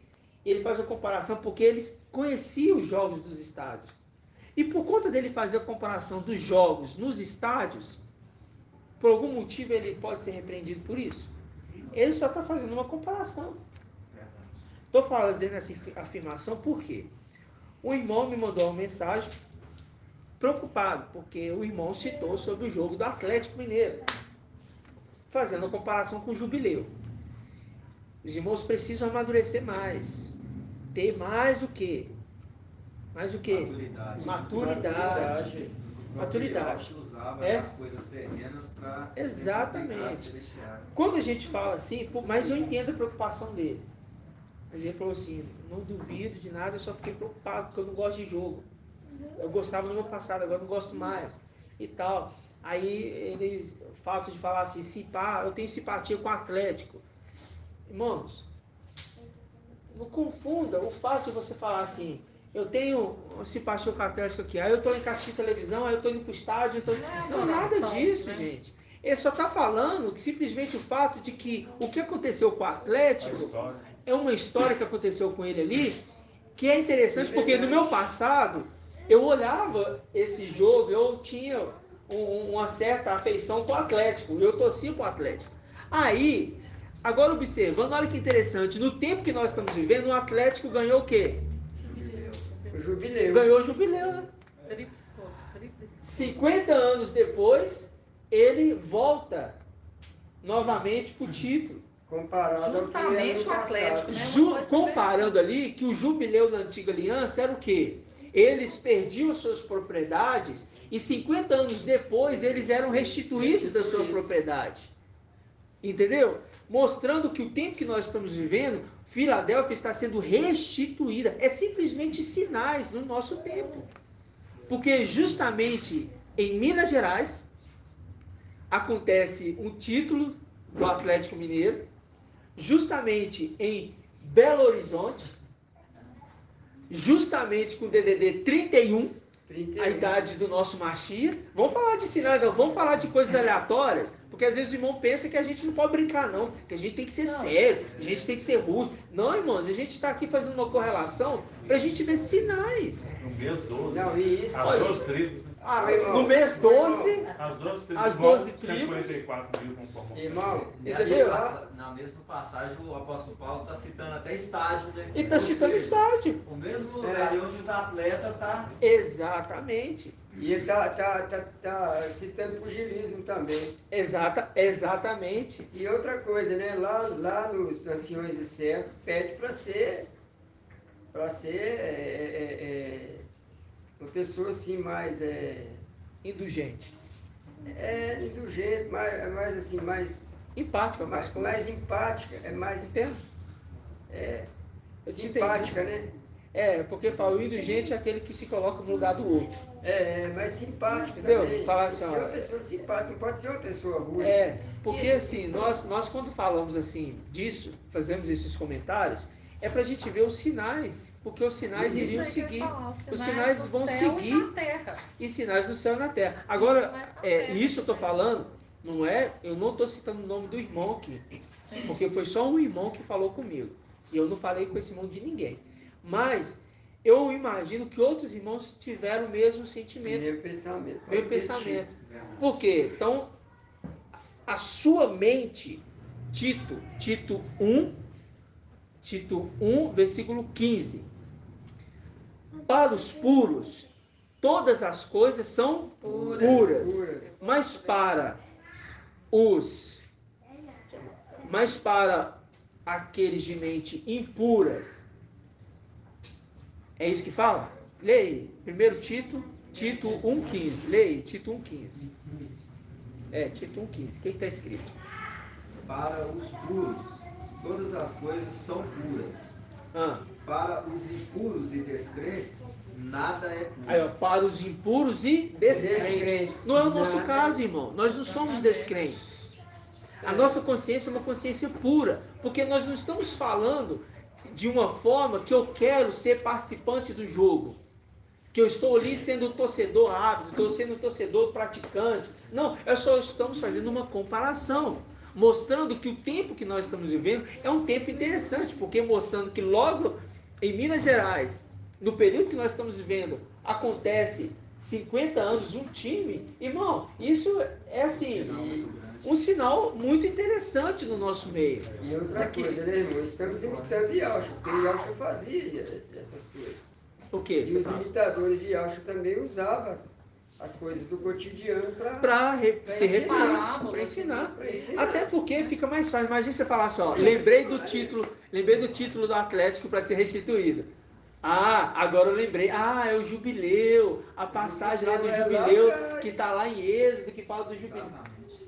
ele faz uma comparação porque eles conheciam os jogos dos estádios. E por conta dele fazer a comparação dos jogos nos estádios, por algum motivo ele pode ser repreendido por isso. Ele só está fazendo uma comparação. Estou fazendo essa afirmação porque o irmão me mandou uma mensagem preocupado, porque o irmão citou sobre o jogo do Atlético Mineiro, fazendo a comparação com o Jubileu. Os irmãos precisam amadurecer mais, ter mais o quê? Mais o quê? Maturidade. Maturidade. Usava as coisas terrenas para exatamente. Quando a gente fala assim, mas eu entendo a preocupação dele. Mas ele falou assim, não duvido de nada, eu só fiquei preocupado porque eu não gosto de jogo. Eu gostava no meu passado, agora não gosto mais. E tal. Aí o fato de falar assim, eu tenho simpatia com o Atlético. Irmãos, não confunda o fato de você falar assim, eu tenho simpatia com o Atlético aqui, aí eu estou em casa assistindo televisão, aí eu estou indo para o estádio, não é nada disso, né? Gente. Ele só está falando que simplesmente o fato de que o que aconteceu com o Atlético é uma história que aconteceu com ele ali, que é interessante, porque no meu passado, eu olhava esse jogo, eu tinha uma certa afeição com o Atlético, eu torcia para o Atlético. Aí, agora observando, olha que interessante, no tempo que nós estamos vivendo, o Atlético ganhou o quê? Jubileu. Ganhou o jubileu, né? 50 anos depois, ele volta novamente para o título. Comparado justamente o Atlético, né? Comparando ali que o jubileu da antiga aliança era o quê? Eles perdiam suas propriedades e 50 anos depois eles eram restituídos da sua propriedade. Entendeu? Mostrando que o tempo que nós estamos vivendo, Filadélfia está sendo restituída. É simplesmente sinais no nosso tempo. Porque justamente em Minas Gerais acontece um título do Atlético Mineiro, justamente em Belo Horizonte, justamente com o DDD 31, a idade do nosso Machia. Vamos falar de sinais, não, vamos falar de coisas aleatórias, porque às vezes o irmão pensa que a gente não pode brincar não, que a gente tem que ser sério, a gente tem que ser rústico. Não, irmãos, a gente está aqui fazendo uma correlação para a gente ver sinais. No mês 12, não, e isso, as duas tribos. No mês 12, as 12 tribos, 144 mil conforme. Irmão, entendeu? Na mesma passagem, o apóstolo Paulo está citando até estádio, né? E está citando estádio. O mesmo lugar onde os atletas estão. Exatamente. E ele está citando pugilismo também. Exatamente. E outra coisa, né? Lá nos anciões de certo, pede para ser uma pessoa assim mais indulgente. Indulgente, mais assim, mais empática, mais empática, mais simpática, né? Porque fala, o indulgente é aquele que se coloca no lugar do outro. Mais simpático, entendeu? Também. Falar assim, pode ser uma pessoa simpática, não pode ser uma pessoa ruim. Porque assim, nós quando falamos assim disso, fazemos esses comentários, é para a gente ver os sinais, porque os sinais iriam seguir. Os sinais vão seguir. E sinais no céu e na terra. Agora, isso eu estou falando, eu não estou citando o nome do irmão aqui, porque foi só um irmão que falou comigo. E eu não falei com esse irmão de ninguém. Mas eu imagino que outros irmãos tiveram o mesmo sentimento. Meu pensamento. Por quê? Então, a sua mente, Tito 1, versículo 15. Para os puros, todas as coisas são puras. Mas para aqueles de mente impuras, é isso que fala? Leia, 1 Tito 1,15. Leia, Tito 1,15. Tito 1,15. O que está escrito? Para os puros, todas as coisas são puras. Para os impuros e descrentes, nada é puro. Aí, para os impuros e descrentes. Não é o nosso caso, irmão. Nós não somos descrentes. A nossa consciência é uma consciência pura, porque nós não estamos falando de uma forma que eu quero ser participante do jogo, que eu estou ali sendo torcedor ávido, estou sendo torcedor praticante. Não, só estamos fazendo uma comparação, mostrando que o tempo que nós estamos vivendo é um tempo interessante, porque mostrando que logo em Minas Gerais, no período que nós estamos vivendo, acontece 50 anos um time, irmão, isso é assim, um sinal muito interessante no nosso meio. E outra coisa, né, irmão? Estamos imitando Yaucha, porque Yaucha fazia essas coisas. O quê? E os imitadores de Yaucha também usavam as coisas do cotidiano para se reparar, para ensinar. Até porque fica mais fácil. Imagina você falar só, lembrei do título do Atlético para ser restituído. Agora eu lembrei. É o jubileu. A passagem lá do jubileu que está lá em Êxodo, que fala do jubileu.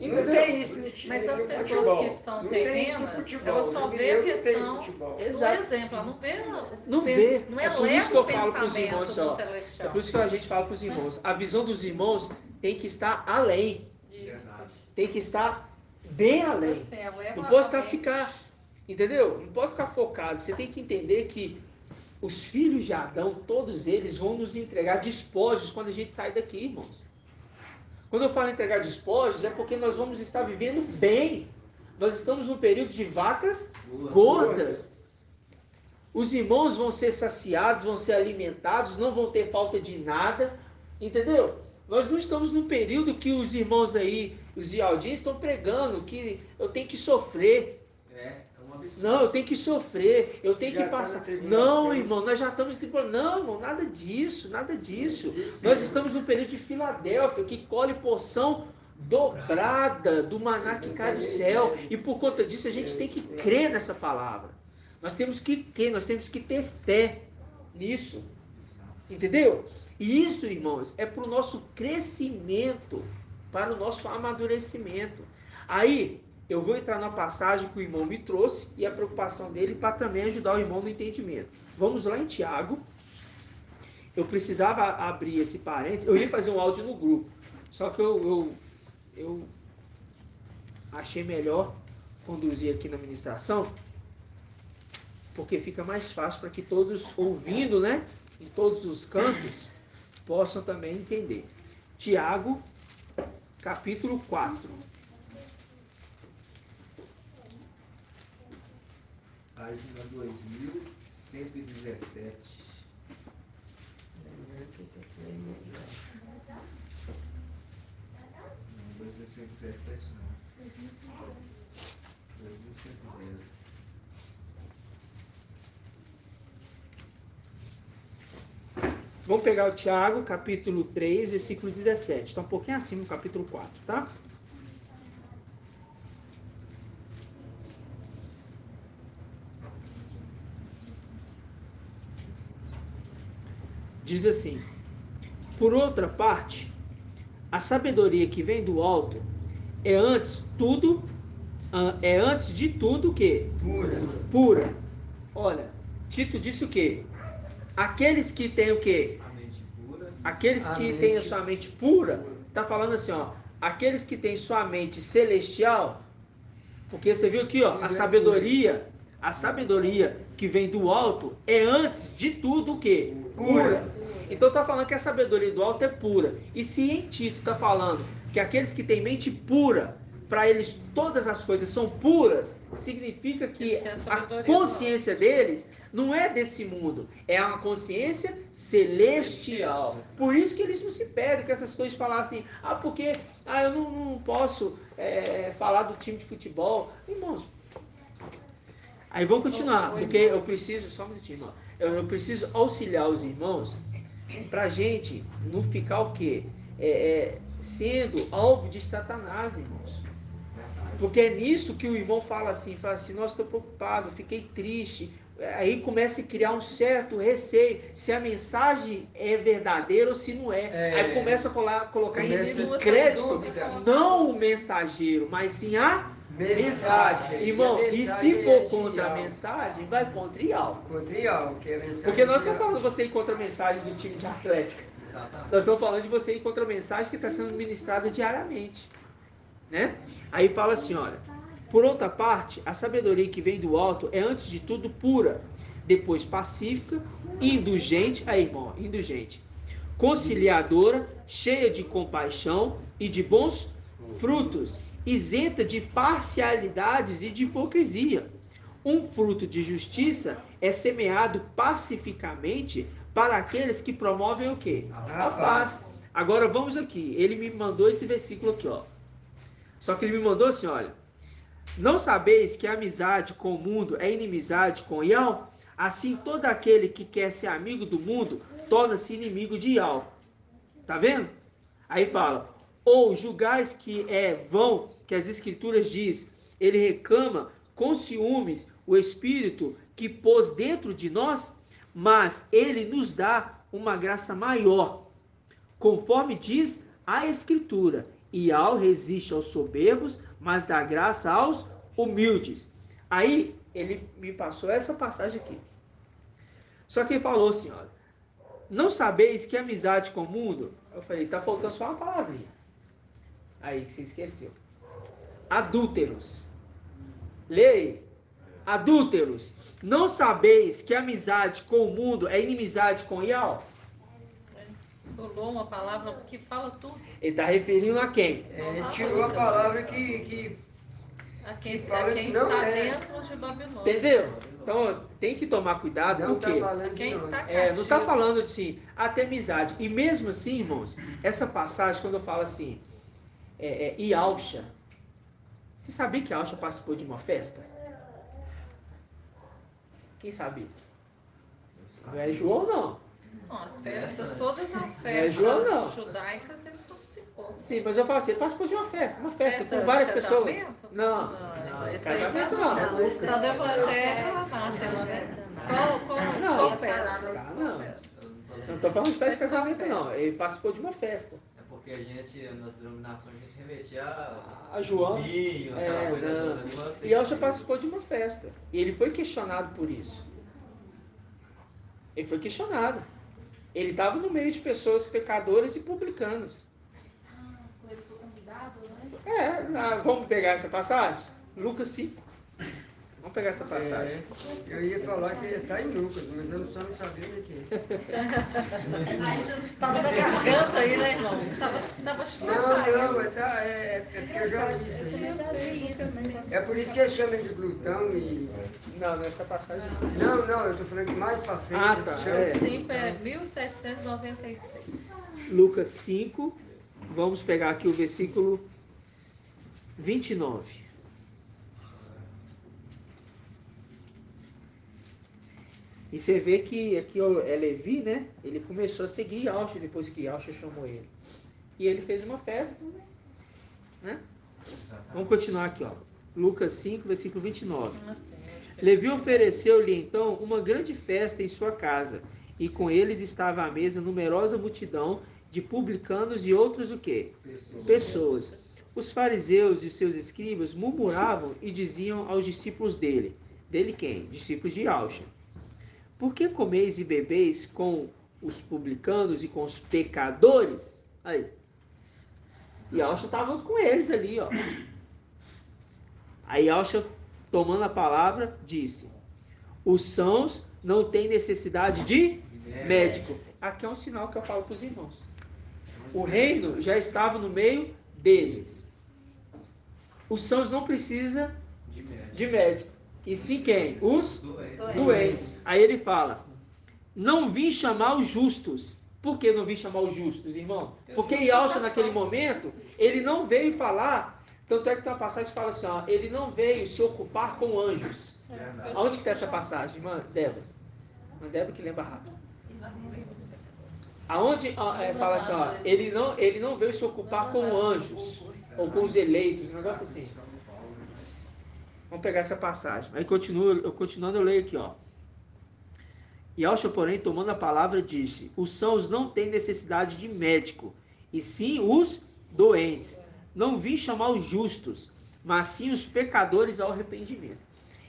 Não tem isso no time. Mas as pessoas que são terrenas, elas só vê a questão do exemplo, ela não vê. Não é por isso que eu falo para os pensamento irmãos, do ó. celestial. É por isso que a gente fala para os irmãos. A visão dos irmãos tem que estar além. Tem que estar bem além. Assim, não pode ficar, entendeu? Não pode ficar focado. Você tem que entender que os filhos de Adão, todos eles vão nos entregar despojos quando a gente sair daqui, irmãos. Quando eu falo entregar despojos, é porque nós vamos estar vivendo bem. Nós estamos num período de vacas gordas. Os irmãos vão ser saciados, vão ser alimentados, não vão ter falta de nada. Entendeu? Nós não estamos num período que os irmãos aí, os ialdins, estão pregando que eu tenho que sofrer. Não, eu tenho que sofrer, eu tenho que passar. Não, irmão, nós já estamos... Não, irmão, nada disso, nada disso. Nós estamos no período de Filadélfia, que colhe porção dobrada do maná que cai do céu. E por conta disso, a gente tem que crer nessa palavra. Nós temos que crer, nós temos que ter fé nisso. Entendeu? E isso, irmãos, é para o nosso crescimento, para o nosso amadurecimento. Aí... eu vou entrar na passagem que o irmão me trouxe e a preocupação dele para também ajudar o irmão no entendimento. Vamos lá em Tiago. Eu precisava abrir esse parênteses. Eu ia fazer um áudio no grupo. Só que eu achei melhor conduzir aqui na ministração, porque fica mais fácil para que todos ouvindo, né, em todos os cantos, possam também entender. Tiago, capítulo 4. Página 2117. Não, 2117 não. 2110. Vamos pegar o Tiago, capítulo 3, versículo 17. Está um pouquinho acima do capítulo 4, tá? Diz assim: por outra parte, a sabedoria que vem do alto é antes de tudo o quê? Pura. Olha, Tito disse o quê? Aqueles que têm o quê? A mente pura. Aqueles que têm a sua mente pura, tá falando assim, ó, aqueles que têm sua mente celestial, porque você viu aqui, ó, a sabedoria que vem do alto é antes de tudo o quê? Pura. Então está falando que a sabedoria do alto é pura. E se em Tito está falando que aqueles que têm mente pura, para eles todas as coisas são puras, significa que a consciência deles não é desse mundo, é uma consciência celestial. Por isso que eles não se perdem com essas coisas de falar assim, porque eu não posso falar do time de futebol. Irmãos, aí vamos continuar, porque eu preciso, só um minutinho, irmão. Eu preciso auxiliar os irmãos para a gente não ficar o quê? Sendo alvo de Satanás, irmãos. Porque é nisso que o irmão fala assim, nossa, estou preocupado, fiquei triste. Aí começa a criar um certo receio, se a mensagem é verdadeira ou se não é. Aí começa a colocar em crédito, não o mensageiro, mas sim a mensagem. Irmão, e se for contra a mensagem, vai contra IAL. Porque nós não estamos falando de você ir contra a mensagem do time de Atlética. Exatamente. Nós estamos falando de você ir contra a mensagem que está sendo ministrada diariamente. Né? Aí fala assim, olha, por outra parte, a sabedoria que vem do alto é antes de tudo pura, depois pacífica, indulgente, conciliadora, cheia de compaixão e de bons frutos, isenta de parcialidades e de hipocrisia. Um fruto de justiça é semeado pacificamente para aqueles que promovem o quê? A paz. Agora vamos aqui, ele me mandou esse versículo aqui, ó. Só que ele me mandou assim, olha, não sabeis que a amizade com o mundo é inimizade com Ial? Assim, todo aquele que quer ser amigo do mundo torna-se inimigo de Ial. Tá vendo? Aí fala, ou julgais que é vão, que as escrituras diz, ele reclama com ciúmes o Espírito que pôs dentro de nós, mas ele nos dá uma graça maior, conforme diz a Escritura, e ao resiste aos soberbos, mas dá graça aos humildes. Aí ele me passou essa passagem aqui. Só que ele falou assim, olha, não sabeis que amizade com o mundo? Eu falei, tá faltando só uma palavrinha. Aí que você esqueceu. Adúlteros. Leia. Adúlteros. Não sabeis que amizade com o mundo é inimizade com Ial? Pulou uma palavra que fala tudo. Ele está referindo a quem? Tirou a palavra que a quem está dentro de Babilônia. Entendeu? Então tem que tomar cuidado, não porque não está falando assim, até amizade. E mesmo assim, irmãos, essa passagem, quando eu falo assim, Ialcha, você sabia que Ialcha participou de uma festa? Quem sabia? Não é João, não. As festas, todas as festas judaicas, ele participou. Sim, mas eu falo assim, ele participou de uma festa com várias pessoas. Não, casamento não. Quando é evangélico, anátema, né? Qual festa? Não estou falando de festa de casamento, não. Ele participou de uma festa. É porque a gente, nas denominações, a gente remetia a João. Vinho, aquela coisa toda. E Ialcha participou de uma festa. E ele foi questionado por isso. Ele foi questionado. Ele estava no meio de pessoas pecadores e publicanos. Ele foi convidado, né? Vamos pegar essa passagem? Lucas 5. Vamos pegar essa passagem. Eu ia falar que ele está em Lucas, mas eu só não sabia onde que Estava na garganta aí, né, irmão? Estava Não, mas é porque eu já li isso aí. É por isso que eles chamam de glutão e... Não, nessa passagem não. Não, eu estou falando que mais para frente tá. Sim, é 1796. Lucas 5, vamos pegar aqui o versículo 29. E você vê que aqui é Levi, né? Ele começou a seguir Ialcha depois que Ialcha chamou ele. E ele fez uma festa, né? Vamos continuar aqui, ó. Lucas 5, versículo 29. Levi ofereceu-lhe então uma grande festa em sua casa, e com eles estava à mesa numerosa multidão de publicanos e outros o quê? Pessoas. Os fariseus e seus escribas murmuravam e diziam aos discípulos dele. Dele quem? Discípulos de Ialcha. Por que comeis e bebeis com os publicanos e com os pecadores? Aí. Ialcha estava com eles ali, ó. Aí Ialcha, tomando a palavra, disse: os sãos não têm necessidade de médico. Aqui é um sinal que eu falo para os irmãos. O reino já estava no meio deles. Os sãos não precisam de médico. E sim quem? Os doentes. Aí ele fala: não vim chamar os justos. Por que não vim chamar os justos, irmão? Porque Ialcha, naquele momento, ele não veio falar. Tanto é que tem uma passagem que fala assim, ó, ele não veio se ocupar com anjos. Aonde que está essa passagem, irmã Débora? Irmã Débora que lembra rápido. Aonde fala assim, ó, ele não veio se ocupar com anjos, ou com os eleitos, um negócio assim. Vamos pegar essa passagem. Aí continuando, eu leio aqui, ó. Ialcha, porém, tomando a palavra, disse: os sãos não têm necessidade de médico, e sim os doentes. Não vim chamar os justos, mas sim os pecadores ao arrependimento.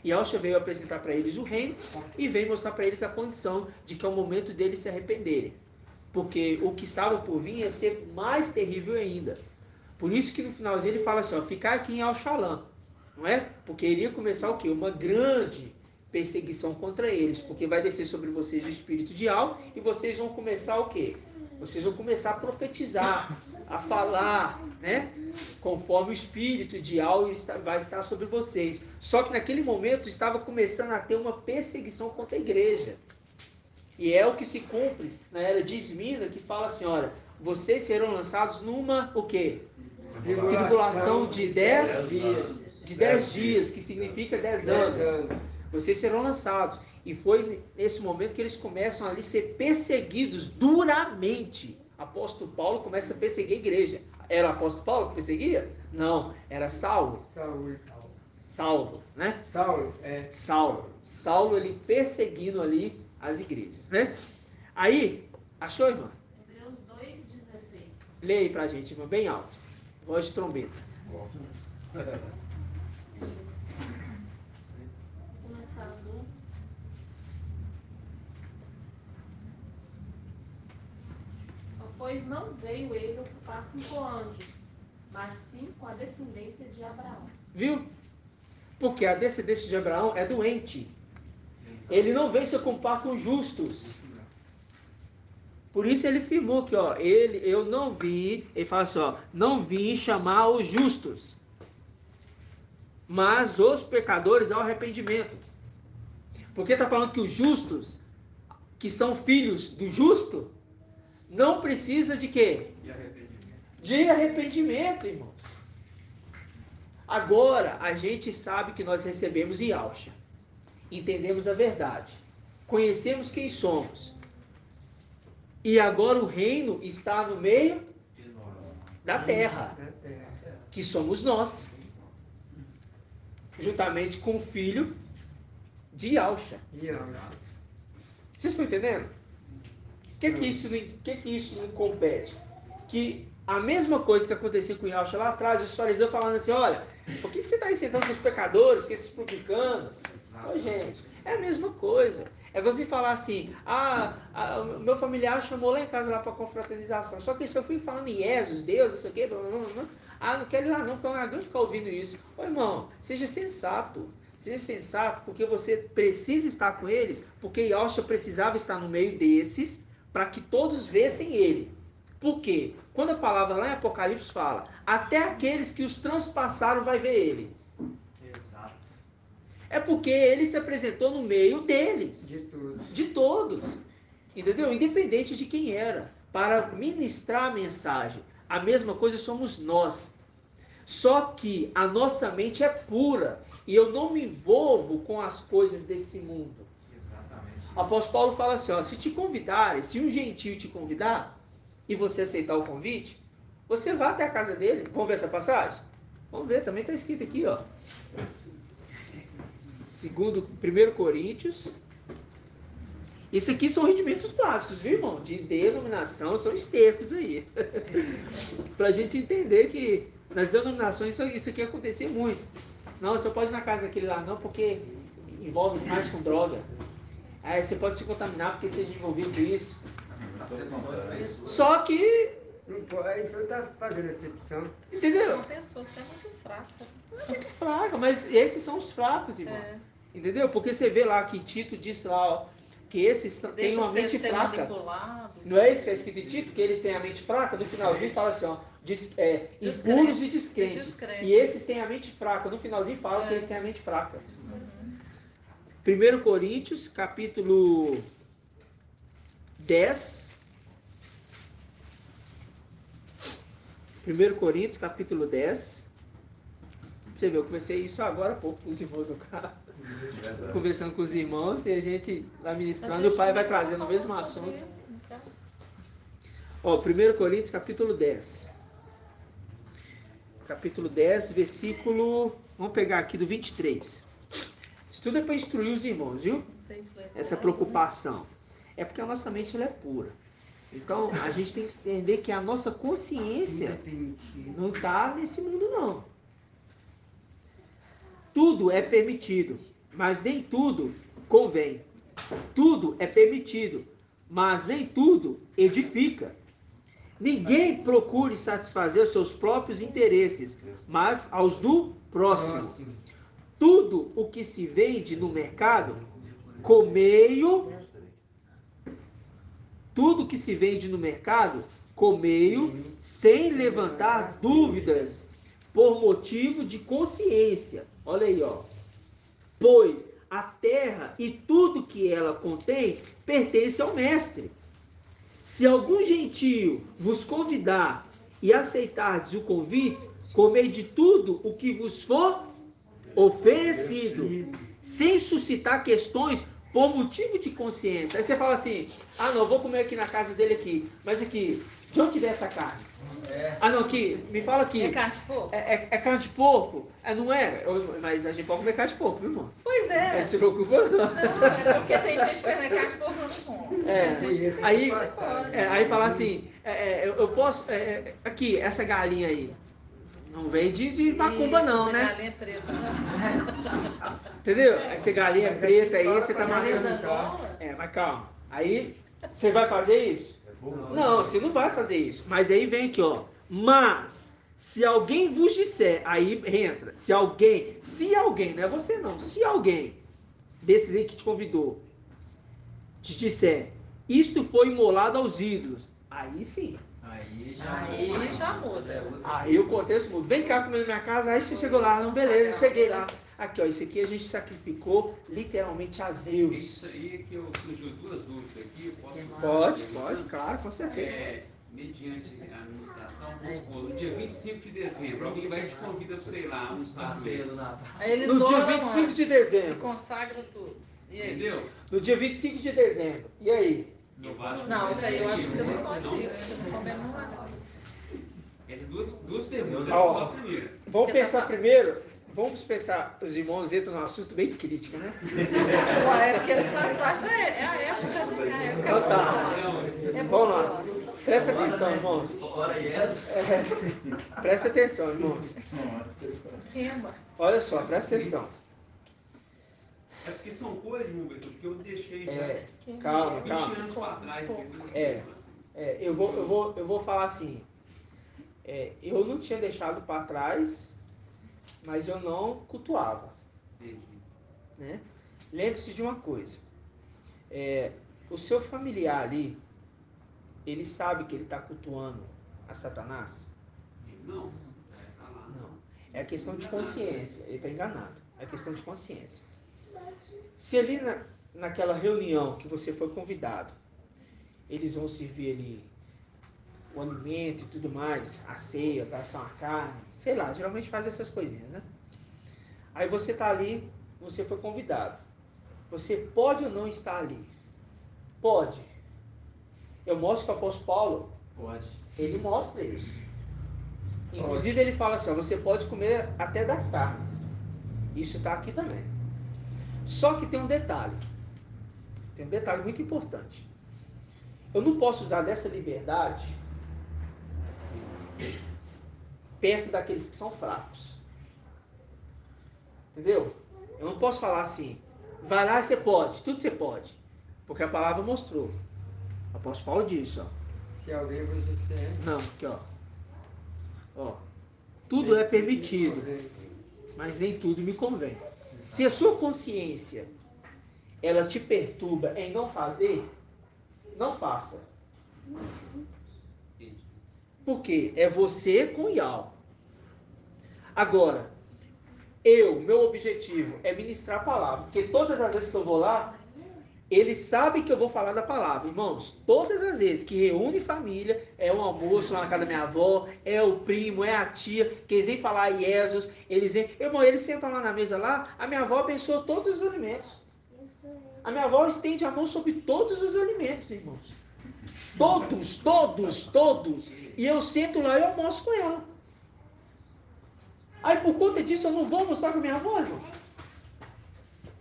Ialcha veio apresentar para eles o reino e veio mostrar para eles a condição de que é o momento deles se arrependerem. Porque o que estava por vir ia ser mais terrível ainda. Por isso que no finalzinho ele fala assim, ó, ficar aqui em Al-Shalom. Não é? Porque iria começar o quê? Uma grande perseguição contra eles, porque vai descer sobre vocês o espírito de Al e vocês vão começar o quê? Vocês vão começar a profetizar, a falar, né? Conforme o espírito de Al vai estar sobre vocês. Só que naquele momento estava começando a ter uma perseguição contra a igreja. E é o que se cumpre na era de Esmina, que fala assim, olha, vocês serão lançados numa, o quê? Tribulação de 10 dias, que significa 10 anos. Vocês serão lançados. E foi nesse momento que eles começam ali a ser perseguidos duramente. Apóstolo Paulo começa a perseguir a igreja. Era o apóstolo Paulo que perseguia? Não, era Saulo. Saulo, né? Saulo, Saulo, ele perseguindo ali as igrejas, né? Aí, achou, irmã? Hebreus 2:16. Leia aí pra gente, irmã, bem alto. Voz de trombeta. Começando. Pois não veio ele ocupar 5 anjos, mas sim com a descendência de Abraão. Viu? Porque a descendência de Abraão é doente. Ele não veio se ocupar com justos. Por isso ele afirmou que, ó, eu não vim, ele fala assim, ó, não vim chamar os justos, mas os pecadores ao arrependimento. Porque está falando que os justos, que são filhos do justo, não precisa de quê? De arrependimento, irmão. Agora, a gente sabe que nós recebemos Yahshua. Entendemos a verdade. Conhecemos quem somos. E agora o reino está no meio da terra. Que somos nós. Juntamente com o filho de Yahshua. Vocês estão entendendo? O que isso não compete? Que a mesma coisa que acontecia com o Yahshua lá atrás, os fariseus falando assim, olha, por que você está sentando com os pecadores, com esses publicanos? Ô, gente, é a mesma coisa. É você falar assim, meu familiar chamou lá em casa lá para confraternização, só que eu fui falando em Jesus, Deus, não sei o quê, não quero ir lá não, porque eu não aguento ficar ouvindo isso. Ô, irmão, seja sensato porque você precisa estar com eles, porque Yahshua precisava estar no meio desses, para que todos vissem ele. Por quê? Quando a palavra lá em Apocalipse fala, até aqueles que os transpassaram vai ver ele. Exato. É porque ele se apresentou no meio deles. De todos. Entendeu? Independente de quem era. Para ministrar a mensagem. A mesma coisa somos nós. Só que a nossa mente é pura. E eu não me envolvo com as coisas desse mundo. O apóstolo Paulo fala assim, ó, se te convidarem, se um gentio te convidar, e você aceitar o convite, você vai até a casa dele. Vamos ver essa passagem? Vamos ver, também está escrito aqui, ó. 1 Coríntios. Isso aqui são rendimentos básicos, viu, irmão? De denominação, são estercos aí. Para a gente entender que nas denominações isso aqui acontecia muito. Não, você pode ir na casa daquele lá não, porque envolve mais com droga. Aí você pode se contaminar porque seja envolvido com isso. Só que... Então tá fazendo exceção. Entendeu? Uma pessoa, você é muito fraca. É muito fraca, mas esses são os fracos, irmão. Entendeu? Porque você vê lá que Tito disse lá, ó, que esses têm uma mente fraca. Não é isso que é escrito em Tito? Que eles têm a mente fraca? No finalzinho fala assim, ó, impuros e descrentes. E esses têm a mente fraca. No finalzinho fala que eles têm a mente fraca. 1 Coríntios, capítulo 10. 1 Coríntios, capítulo 10. Você vê, eu comecei isso agora há pouco com os irmãos no carro. Conversando com os irmãos e a gente lá ministrando, o pai vai trazendo o mesmo assunto. Ó, 1 Coríntios, capítulo 10. Capítulo 10, versículo... Vamos pegar aqui do 23. Isso tudo é para instruir os irmãos, viu? Essa preocupação. É porque a nossa mente ela é pura. Então, a gente tem que entender que a nossa consciência não está nesse mundo, não. Tudo é permitido, mas nem tudo convém. Tudo é permitido, mas nem tudo edifica. Ninguém procure satisfazer os seus próprios interesses, mas aos do próximo. Tudo o que se vende no mercado, comeio sem levantar dúvidas, por motivo de consciência. Olha aí, ó. Pois a terra e tudo que ela contém pertence ao mestre. Se algum gentio vos convidar e aceitardes o convite, comei de tudo o que vos for oferecido, sem suscitar questões por motivo de consciência. Aí você fala assim, ah não, vou comer aqui na casa dele aqui, mas aqui, de onde vem essa carne? Ah não, aqui, me fala aqui. É carne de porco? É carne de porco? Não é? Mas a gente pode comer carne de porco, viu, irmão? Pois é. Não se preocupa não. Não, é porque tem gente que não é carne de porco, eu não como. Aí fala assim, eu posso, aqui, essa galinha aí, não vem de macumba não, né? Galinha preta, né? Entendeu? Essa galinha preta aí, você tá matando. Mas calma. Aí, você vai fazer isso? Não, você não vai fazer isso. Mas aí vem aqui, ó. Mas, se alguém vos disser, aí entra, se alguém, não é você não, se alguém desses aí que te convidou, te disser, isto foi imolado aos ídolos, aí sim. Aí já muda. Aí o contexto muda. Vem cá comer na minha casa, aí você chegou lá, não, beleza, cheguei lá. Aqui, ó, isso aqui a gente sacrificou literalmente a Zeus. Isso aí que eu surgiu duas dúvidas aqui, Pode, claro, com certeza. Mediante a administração, vamos supor, no dia 25 de dezembro, alguém vai te convida para, sei lá, almoçar com eles. No dia 25 de dezembro. Se consagra tudo. E aí? Entendeu? No dia 25 de dezembro. E aí? Não, isso aí eu acho que você não pode ir. Você não come não. Essas duas perguntas. Só a primeira. Vamos pensar primeiro. Vamos pensar, os irmãos entram num assunto bem crítico, né? É porque ele faz parte da época, né? Então tá. Vamos lá. Presta atenção, irmãos. Presta atenção, irmãos. Olha só, presta atenção. É porque são coisas, meu Beto, que eu deixei já Calma. 20 anos para trás. Eu vou falar assim. Eu não tinha deixado para trás, mas eu não cultuava. Né? Lembre-se de uma coisa. O seu familiar ali, ele sabe que ele está cultuando a Satanás? Não. Não. É questão de consciência. Ele está enganado. É questão de consciência. Se ali naquela reunião que você foi convidado, eles vão servir ali o alimento e tudo mais, a ceia, assar a carne, sei lá, geralmente faz essas coisinhas, né? Aí você está ali, você foi convidado. Você pode ou não estar ali? Pode. Eu mostro que o apóstolo Paulo, ele mostra isso. Inclusive ele fala assim, ó, você pode comer até das carnes. Isso está aqui também. Só que tem um detalhe. Tem um detalhe muito importante. Eu não posso usar dessa liberdade perto daqueles que são fracos. Entendeu? Eu não posso falar assim, vai lá e você pode, tudo você pode. Porque a palavra mostrou. O apóstolo Paulo disse, ó. Se alguém vos disser... Não, aqui, ó. Tudo é permitido, mas nem tudo me convém. Se a sua consciência, ela te perturba em não fazer, não faça. Porque é você com Ial. Agora, meu objetivo é ministrar a palavra. Porque todas as vezes que eu vou lá, eles sabem que eu vou falar da palavra. Irmãos, todas as vezes que reúne família, é um almoço lá na casa da minha avó, é o primo, é a tia, que eles vêm falar Jesus, eles sentam lá na mesa lá, a minha avó abençoa todos os alimentos. A minha avó estende a mão sobre todos os alimentos, irmãos. Todos. E eu sento lá e almoço com ela. Aí por conta disso eu não vou almoçar com a minha avó, irmãos.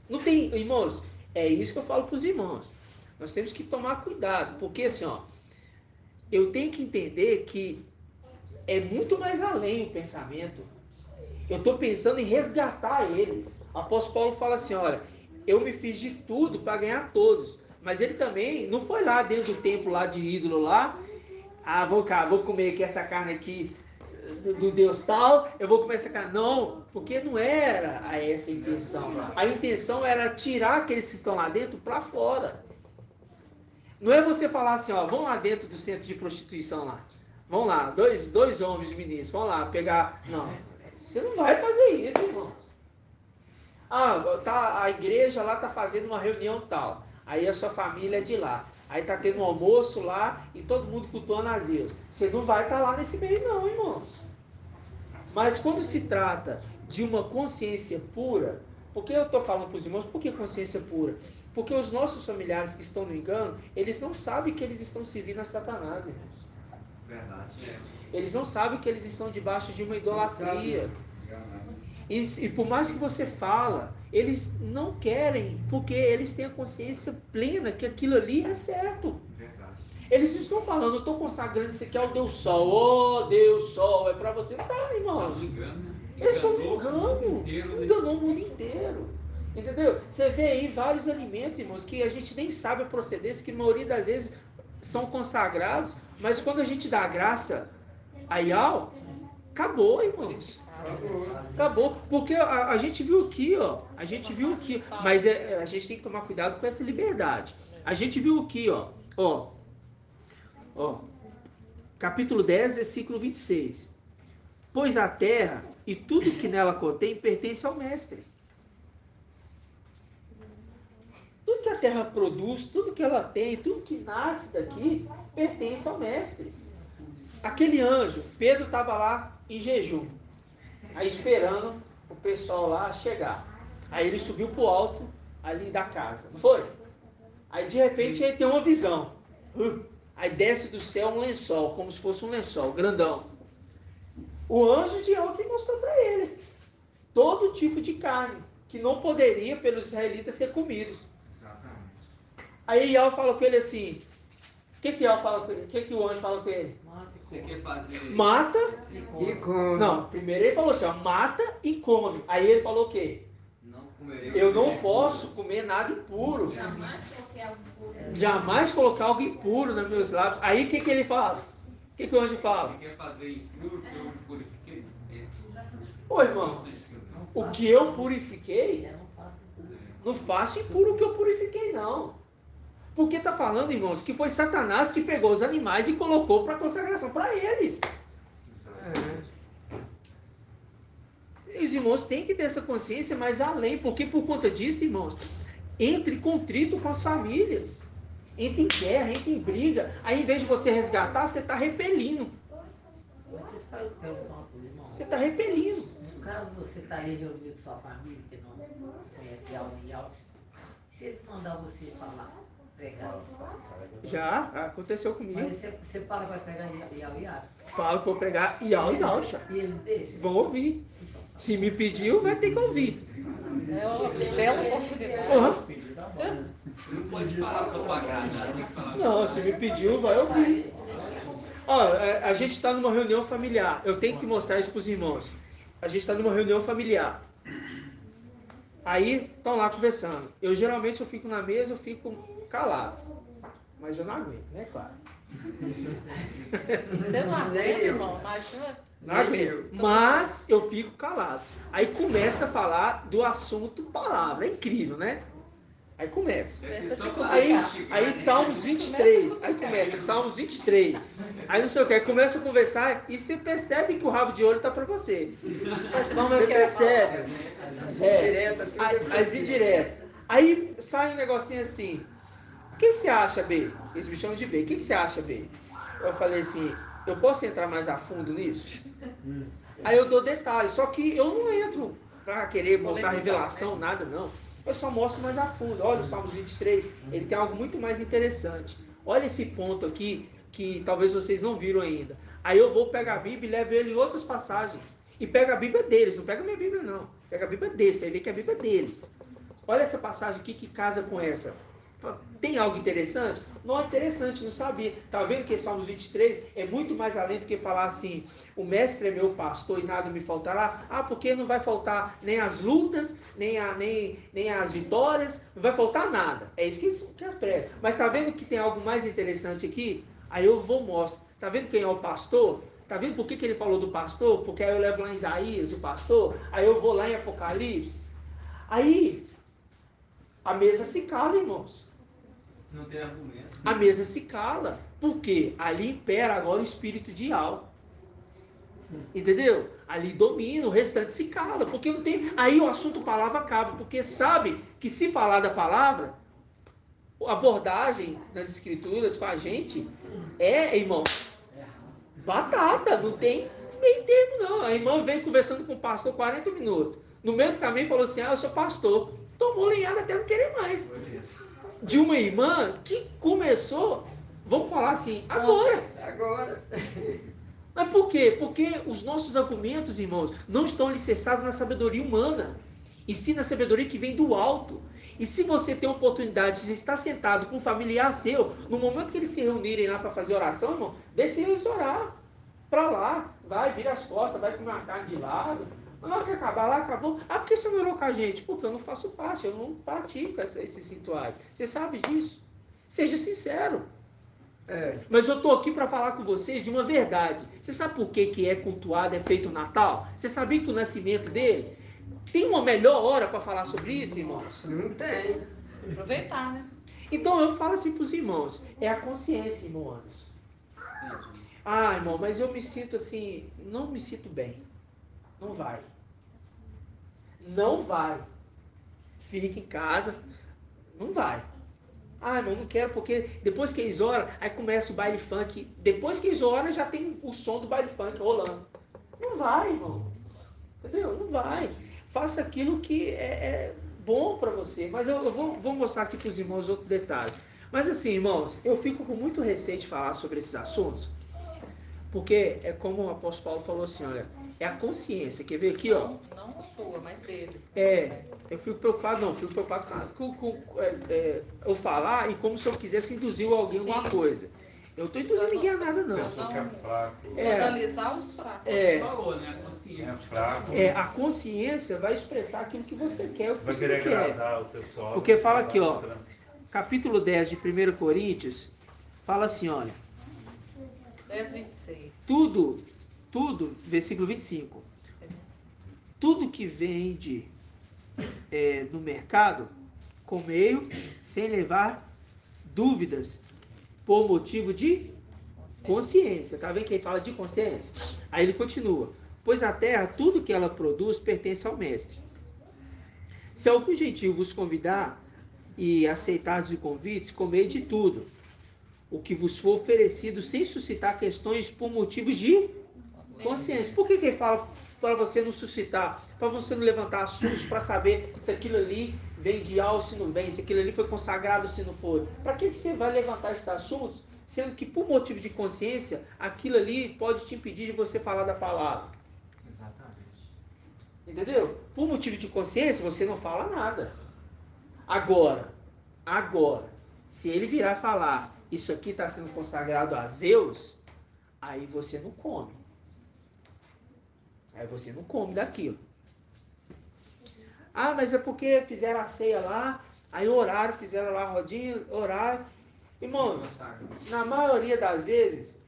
Não tem, irmãos, é isso que eu falo para os irmãos. Nós temos que tomar cuidado, porque assim, ó, eu tenho que entender que é muito mais além o pensamento. Eu estou pensando em resgatar eles. O apóstolo Paulo fala assim, olha, eu me fiz de tudo para ganhar todos. Mas ele também não foi lá dentro do templo lá de ídolo lá. Vou comer aqui essa carne aqui do Deus tal, eu vou comer essa carne. Não, porque não era essa a intenção. A intenção era tirar aqueles que estão lá dentro para fora. Não é você falar assim, ó, vão lá dentro do centro de prostituição lá. Vão lá, dois homens ministros, vão lá pegar... Não, você não vai fazer isso, irmãos. A igreja lá está fazendo uma reunião tal. Aí a sua família é de lá. Aí está tendo um almoço lá e todo mundo cultuando a Zeus. Você não vai estar lá nesse meio não, irmãos. Mas quando se trata de uma consciência pura, por que eu estou falando para os irmãos, por que consciência pura? Porque os nossos familiares que estão no engano, eles não sabem que eles estão servindo a Satanás, irmãos. Verdade. Eles não sabem que eles estão debaixo de uma idolatria. E por mais que você fala, eles não querem, porque eles têm a consciência plena que aquilo ali é certo. Verdade. Eles não estão falando, eu estou consagrando isso aqui ao Deus Sol. Deus Sol, é para você. Tá, irmão. Eles estão me enganou o mundo inteiro. Entendeu? Você vê aí vários alimentos, irmãos, que a gente nem sabe a procedência, que a maioria das vezes são consagrados, mas quando a gente dá graça a Yahweh, acabou, irmãos. Acabou. Porque a gente viu aqui, ó. A gente viu aqui. Mas a gente tem que tomar cuidado com essa liberdade. A gente viu aqui, ó. Capítulo 10, versículo 26. Pois a terra e tudo que nela contém pertence ao mestre. Tudo que a terra produz, tudo que ela tem, tudo que nasce daqui, pertence ao mestre. Aquele anjo, Pedro estava lá em jejum, aí esperando o pessoal lá chegar. Aí ele subiu para o alto ali da casa, não foi? Aí de repente ele tem uma visão. Aí desce do céu um lençol, como se fosse um lençol, grandão. O anjo de Yahweh que mostrou para ele todo tipo de carne que não poderia pelos israelitas ser comidos. Exatamente. Aí Yahweh fala com ele assim, o que Yahweh fala com ele? O que o anjo fala com ele? Você quer fazer... Mata e come. Não, primeiro ele falou assim, ó, mata e come. Aí ele falou o quê? Eu não posso comer nada impuro. Jamais colocar algo impuro nos meus lábios. Aí o que ele fala? O que o anjo fala? Você quer fazer impuro que eu purifiquei? Ô irmãos, o que eu purifiquei, não faço impuro o que eu purifiquei não. Porque está falando, irmãos, que foi Satanás que pegou os animais e colocou para consagração para eles. E os irmãos têm que ter essa consciência mais além, porque por conta disso, irmãos, entre contrito com as famílias, entre em guerra, entre em briga, aí em vez de você resgatar, você está repelindo. Você está repelindo. No caso, você está ali reunido com sua família, que não conhece Yahweh, se eles mandar você falar, pregar. Já aconteceu comigo. Mas você fala que vai pregar Yahweh? Falo que vou pregar Yahweh. E eles deixam? Vão ouvir. Se me pediu, vai ter que ouvir. É uma bela oportunidade. Não pode falar só para agradar, tem que falar. Não, se me pediu, vai ouvir. Ó, a gente está numa reunião familiar. Eu tenho que mostrar isso para os irmãos. A gente está numa reunião familiar. Aí estão lá conversando. Geralmente eu fico na mesa, eu fico calado. Mas eu não aguento, né, claro? Você não aguenta, irmão? Imagina. Não aguento. Mas eu fico calado. Aí começa a falar do assunto palavra. É incrível, né? Aí começa. Aí Salmos 23. Aí começa Salmos 23. Aí não sei o que. Aí começa a conversar e você percebe que o rabo de olho está para você. Você percebe. As indiretas. Aí sai um negocinho assim. O que você acha, B? Eles me chamam de B. O que você acha, B? Eu falei assim, eu posso entrar mais a fundo nisso? Aí eu dou detalhes. Só que eu não entro para querer mostrar revelação, nada não. Eu só mostro mais a fundo. Olha o Salmos 23, ele tem algo muito mais interessante. Olha esse ponto aqui, que talvez vocês não viram ainda. Aí eu vou pegar a Bíblia e levo ele em outras passagens. E pego a Bíblia deles, não pega a minha Bíblia não. Pega a Bíblia deles, para ver que é a Bíblia deles. Olha essa passagem aqui que casa com essa. Tem algo interessante? Não é interessante, não sabia. Tá vendo que Salmos 23 é muito mais além do que falar assim, o mestre é meu pastor e nada me faltará. Porque não vai faltar nem as lutas, nem as vitórias, não vai faltar nada. É isso que expressa. Mas tá vendo que tem algo mais interessante aqui? Aí eu vou mostrar. Tá vendo quem é o pastor? Tá vendo por que ele falou do pastor? Porque aí eu levo lá em Isaías, o pastor. Aí eu vou lá em Apocalipse. Aí a mesa se cala, irmãos. Não tem argumento. A mesa se cala. Por quê? Ali impera agora o espírito de Yahweh. Entendeu? Ali domina, o restante se cala. Porque não tem. Aí o assunto palavra acaba. Porque sabe que se falar da palavra, a abordagem das escrituras com a gente irmão, batata. Não tem meio termo, não. A irmã veio conversando com o pastor 40 minutos. No meio do caminho falou assim: eu sou pastor. tomou lenhada até não querer mais. De uma irmã que começou, vamos falar assim, agora. Mas por quê? Porque os nossos argumentos, irmãos, não estão alicerçados na sabedoria humana, e sim na sabedoria que vem do alto. E se você tem a oportunidade de estar sentado com um familiar seu, no momento que eles se reunirem lá para fazer oração, irmão, deixe eles orar. Para lá, vai, vira as costas, vai comer uma carne de lado. Na hora que acabar lá, acabou. Ah, por que você não orou com a gente? Porque eu não faço parte, eu não pratico esses rituais. Você sabe disso? Seja sincero. Mas eu estou aqui para falar com vocês de uma verdade. Você sabe por que é cultuado, é feito o Natal? Você sabia que o nascimento dele... Tem uma melhor hora para falar sobre isso, irmãos? Não tem. Aproveitar, né? Então eu falo assim para os irmãos. É a consciência, irmãos. Ah, irmão, mas eu me sinto assim... Não me sinto bem. Não vai. Não vai. Fica em casa. Não vai. Ah, irmão, não quero porque depois que eles oram, aí começa o baile funk. Depois que eles oram, já tem o som do baile funk rolando. Não vai, irmão. Entendeu? Não vai. Faça aquilo que é bom para você. Mas eu vou mostrar aqui para os irmãos outro detalhe. Mas assim, irmãos, eu fico com muito receio de falar sobre esses assuntos. Porque é como o apóstolo Paulo falou assim, olha, é a consciência. Quer ver aqui, ó? Não a sua, mas deles. Eu fico preocupado com eu falar e como se eu quisesse induzir alguém a alguma coisa. Eu estou induzindo ninguém a nada, não. Analisar os fracos. Falou, né? A consciência. A consciência vai expressar aquilo que você quer, o que você não quer. O pessoal, porque fala aqui, ó, capítulo 10 de 1 Coríntios, fala assim, olha. 10:26. Tudo, versículo 25. Tudo que vende no mercado, comeio sem levar dúvidas, por motivo de consciência. Tá vendo que ele fala de consciência? Aí ele continua. Pois a terra, tudo que ela produz, pertence ao mestre. Se algum gentil vos convidar e aceitardes os convites, comei de tudo, o que vos for oferecido, sem suscitar questões por motivos de consciência. Por que ele fala para você não suscitar? Para você não levantar assuntos para saber se aquilo ali vem de algo, se não vem, se aquilo ali foi consagrado, se não foi. Para que você vai levantar esses assuntos, sendo que por motivo de consciência, aquilo ali pode te impedir de você falar da palavra? Exatamente. Entendeu? Por motivo de consciência, você não fala nada. Agora, se ele virar falar, isso aqui está sendo consagrado a Zeus, aí você não come. Aí você não come daquilo. Ah, mas é porque fizeram a ceia lá, aí oraram, fizeram lá a rodinha, oraram. Irmãos, na maioria das vezes,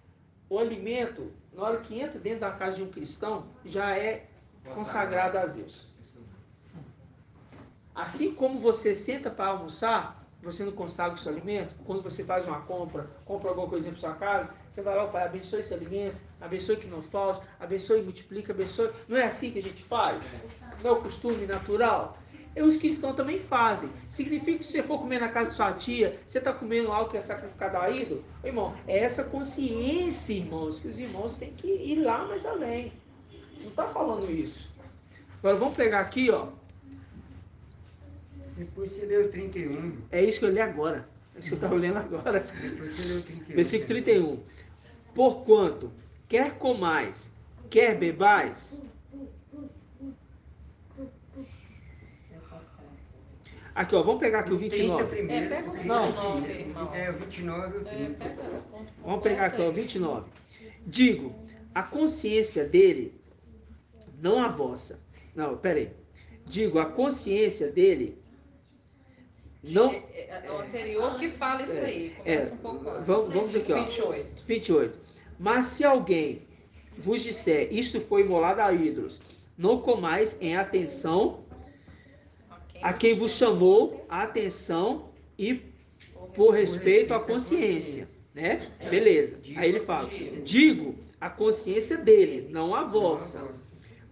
o alimento, na hora que entra dentro da casa de um cristão, já é consagrado a Zeus. Assim como você senta para almoçar, você não consagra o seu alimento. Quando você faz uma compra alguma coisinha para sua casa, você vai lá, Pai, abençoe esse alimento, abençoe que não falte, abençoe e multiplica, abençoe. Não é assim que a gente faz? Não é o costume natural? E os cristãos também fazem. Significa que se você for comer na casa de sua tia, você está comendo algo que é sacrificado a ídolo? Irmão, é essa consciência, irmãos, que os irmãos têm que ir lá mais além. Não está falando isso. Agora vamos pegar aqui, ó. Depois você leu 31. É isso que eu li agora. É isso que eu estava lendo agora. Depois você leu 31. Versículo 31. Porquanto, quer comais, quer bebais. Aqui, ó, vamos pegar aqui o 29. Primeiro, pega o 29, irmão. O 29 e o 30. Vamos pegar aqui, ó, o 29. Digo, a consciência dele, não a vossa. Não, peraí. Digo, a consciência dele, não... É o anterior que fala isso aí. Começa um pouco antes. Vamos aqui, ó. 28. Mas se alguém vos disser, isto foi imolado a ídolos, não comais em atenção a quem vos chamou a atenção e por respeito à consciência, né? Beleza. Aí ele fala, digo a consciência dele, não a vossa,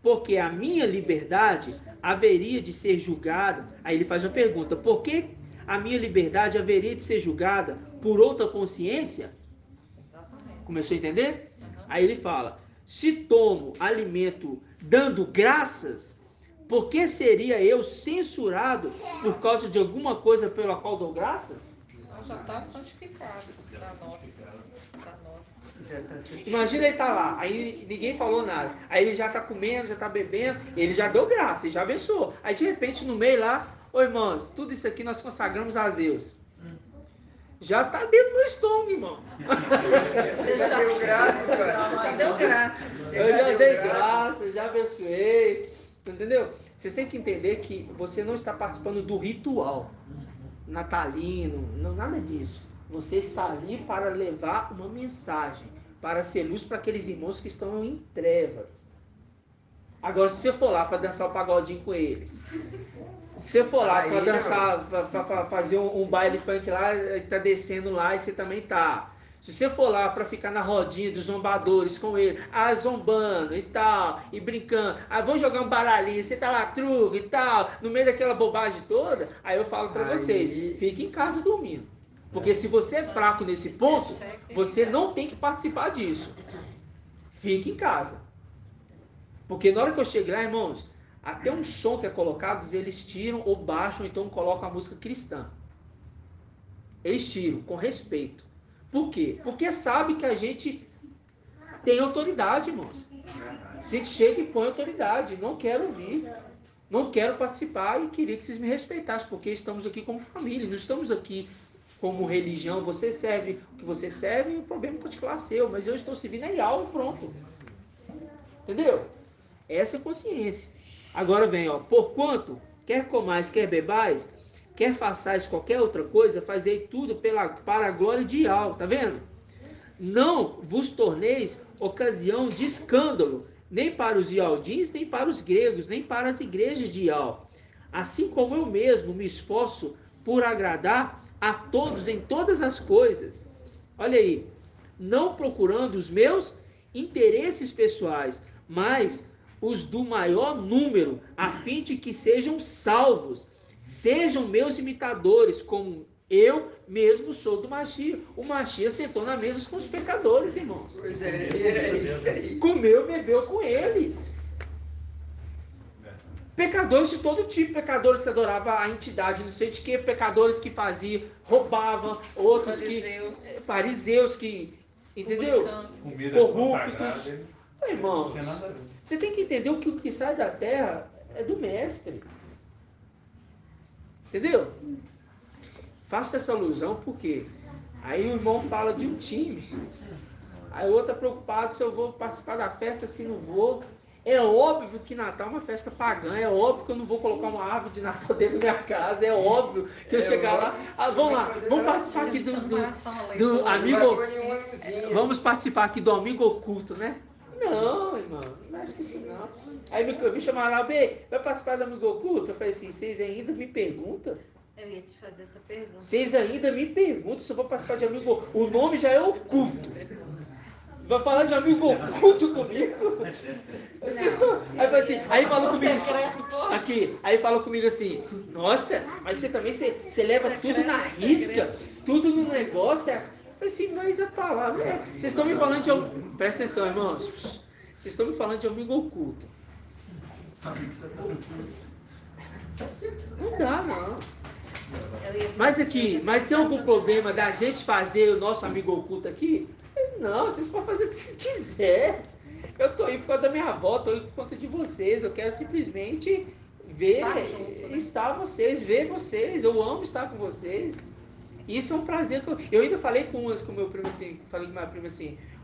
porque a minha liberdade haveria de ser julgada. Aí ele faz uma pergunta, por que a minha liberdade haveria de ser julgada por outra consciência? Começou a entender? Aí ele fala, se tomo alimento dando graças, Por que seria eu censurado por causa de alguma coisa pela qual dou graças? Então já está santificado para nós. Imagina ele tá lá, aí ninguém falou nada. Aí ele já tá comendo, já tá bebendo, ele já deu graça, ele já abençoou. Aí de repente no meio lá, ô irmãos, tudo isso aqui nós consagramos a Zeus. Já tá dentro do estômago, irmão. Você já deu graça, cara. Já deu graça. Eu já dei graça, já abençoei. Entendeu? Vocês têm que entender que você não está participando do ritual natalino, não, nada disso. Você está ali para levar uma mensagem, para ser luz para aqueles irmãos que estão em trevas. Agora, se você for lá para dançar o pagodinho com eles, se você for lá para dançar, fazer um baile funk lá, está descendo lá e você também tá. Se você for lá para ficar na rodinha dos zombadores com ele, zombando e tal, e brincando, vamos jogar um baralhinho, você tá lá, truco e tal, no meio daquela bobagem toda, aí eu falo para vocês, fique em casa dormindo. Porque se você é fraco nesse ponto, você não tem que participar disso. Fique em casa. Porque na hora que eu cheguei lá, irmãos, até um som que é colocado, eles tiram ou baixam, então colocam a música cristã. Eles tiram, com respeito. Por quê? Porque sabe que a gente tem autoridade, irmãos. A gente chega e põe autoridade. Não quero ouvir. Não quero participar e queria que vocês me respeitassem, porque estamos aqui como família. Não estamos aqui como religião. Você serve o que você serve, o problema particular é seu. Mas eu estou servindo a Yahweh, pronto. Entendeu? Essa é a consciência. Agora vem, ó. Porquanto, quer comais, quer bebais, quer façais qualquer outra coisa, fazei tudo para a glória de Yahweh. Tá vendo? Não vos torneis ocasião de escândalo, nem para os ialdins, nem para os gregos, nem para as igrejas de Yahweh. Assim como eu mesmo me esforço por agradar a todos em todas as coisas. Olha aí. Não procurando os meus interesses pessoais, mas os do maior número, a fim de que sejam salvos. Sejam meus imitadores, como eu mesmo sou do Mashiach. O Mashiach sentou na mesa com os pecadores, irmãos. Pois é isso aí. Comeu, bebeu com eles. Pecadores de todo tipo, pecadores que adoravam a entidade, não sei de que, pecadores que faziam, roubavam, outros fariseus que, entendeu? Corruptos. Irmãos, você tem que entender que o que sai da terra é do mestre. Entendeu? Faça essa alusão porque aí o irmão fala de um time, aí o outro é preocupado se eu vou participar da festa, se não vou. É óbvio que Natal é uma festa pagã, é óbvio que eu não vou colocar uma árvore de Natal dentro da minha casa, é óbvio que eu chegar lá, vamos lá, vamos participar aqui do amigo, vamos participar aqui do amigo oculto, né? Não, irmão, não acho que isso não. Aí me chamaram lá, vai participar do amigo oculto? Eu falei assim, vocês ainda me perguntam? Eu ia te fazer essa pergunta. Vocês ainda me perguntam se eu vou participar de amigo oculto. O nome já é oculto. Vai falar de amigo oculto comigo? Aí falou comigo assim, aqui, aí falou comigo assim, nossa, mas você também, você leva tudo na risca, tudo no negócio, eu falei assim, mas a palavra vocês estão me falando de... Presta atenção, irmãos. Vocês estão me falando de amigo oculto. Não dá, não. Mas tem algum problema da gente fazer o nosso amigo oculto aqui? Não, vocês podem fazer o que vocês quiserem. Eu estou aí por causa da minha avó, estou aí por conta de vocês. Eu quero simplesmente ver, estar vocês, ver vocês. Eu amo estar com vocês. Isso é um prazer. Eu ainda falei com o meu primo assim,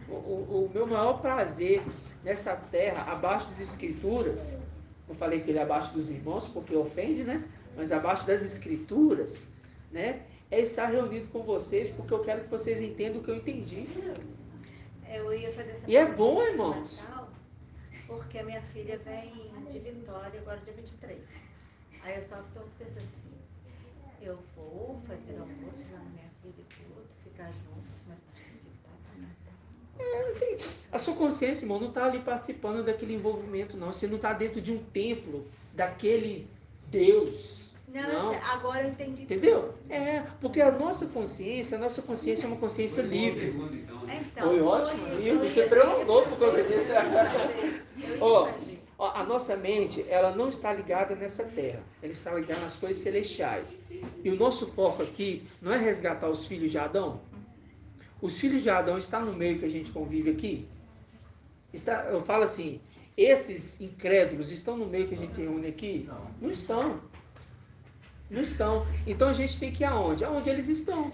o meu maior prazer nessa terra, abaixo das escrituras, eu falei que ele é abaixo dos irmãos, porque ofende, né? Mas abaixo das escrituras, né? É estar reunido com vocês, porque eu quero que vocês entendam o que eu entendi. Eu ia fazer essa e é bom, irmãos. Natal, porque a minha filha vem de Vitória agora dia 23. Aí eu só estou pensando assim, eu vou fazer almoço lá na minha filha e tudo, ficar juntos, mas participar do Natal. A sua consciência, irmão, não está ali participando daquele envolvimento, não. Você não está dentro de um templo daquele Deus. Não. Agora eu entendi. Entendeu? Porque a nossa consciência é uma consciência livre. Então, foi ótimo. E você prolongou por causa disso. a nossa mente, ela não está ligada nessa terra, ela está ligada nas coisas celestiais. E o nosso foco aqui não é resgatar os filhos de Adão. Os filhos de Adão estão no meio que a gente convive aqui? Eu falo assim, esses incrédulos estão no meio que a gente se reúne aqui? Não estão. Não estão. Então a gente tem que ir aonde? Aonde eles estão.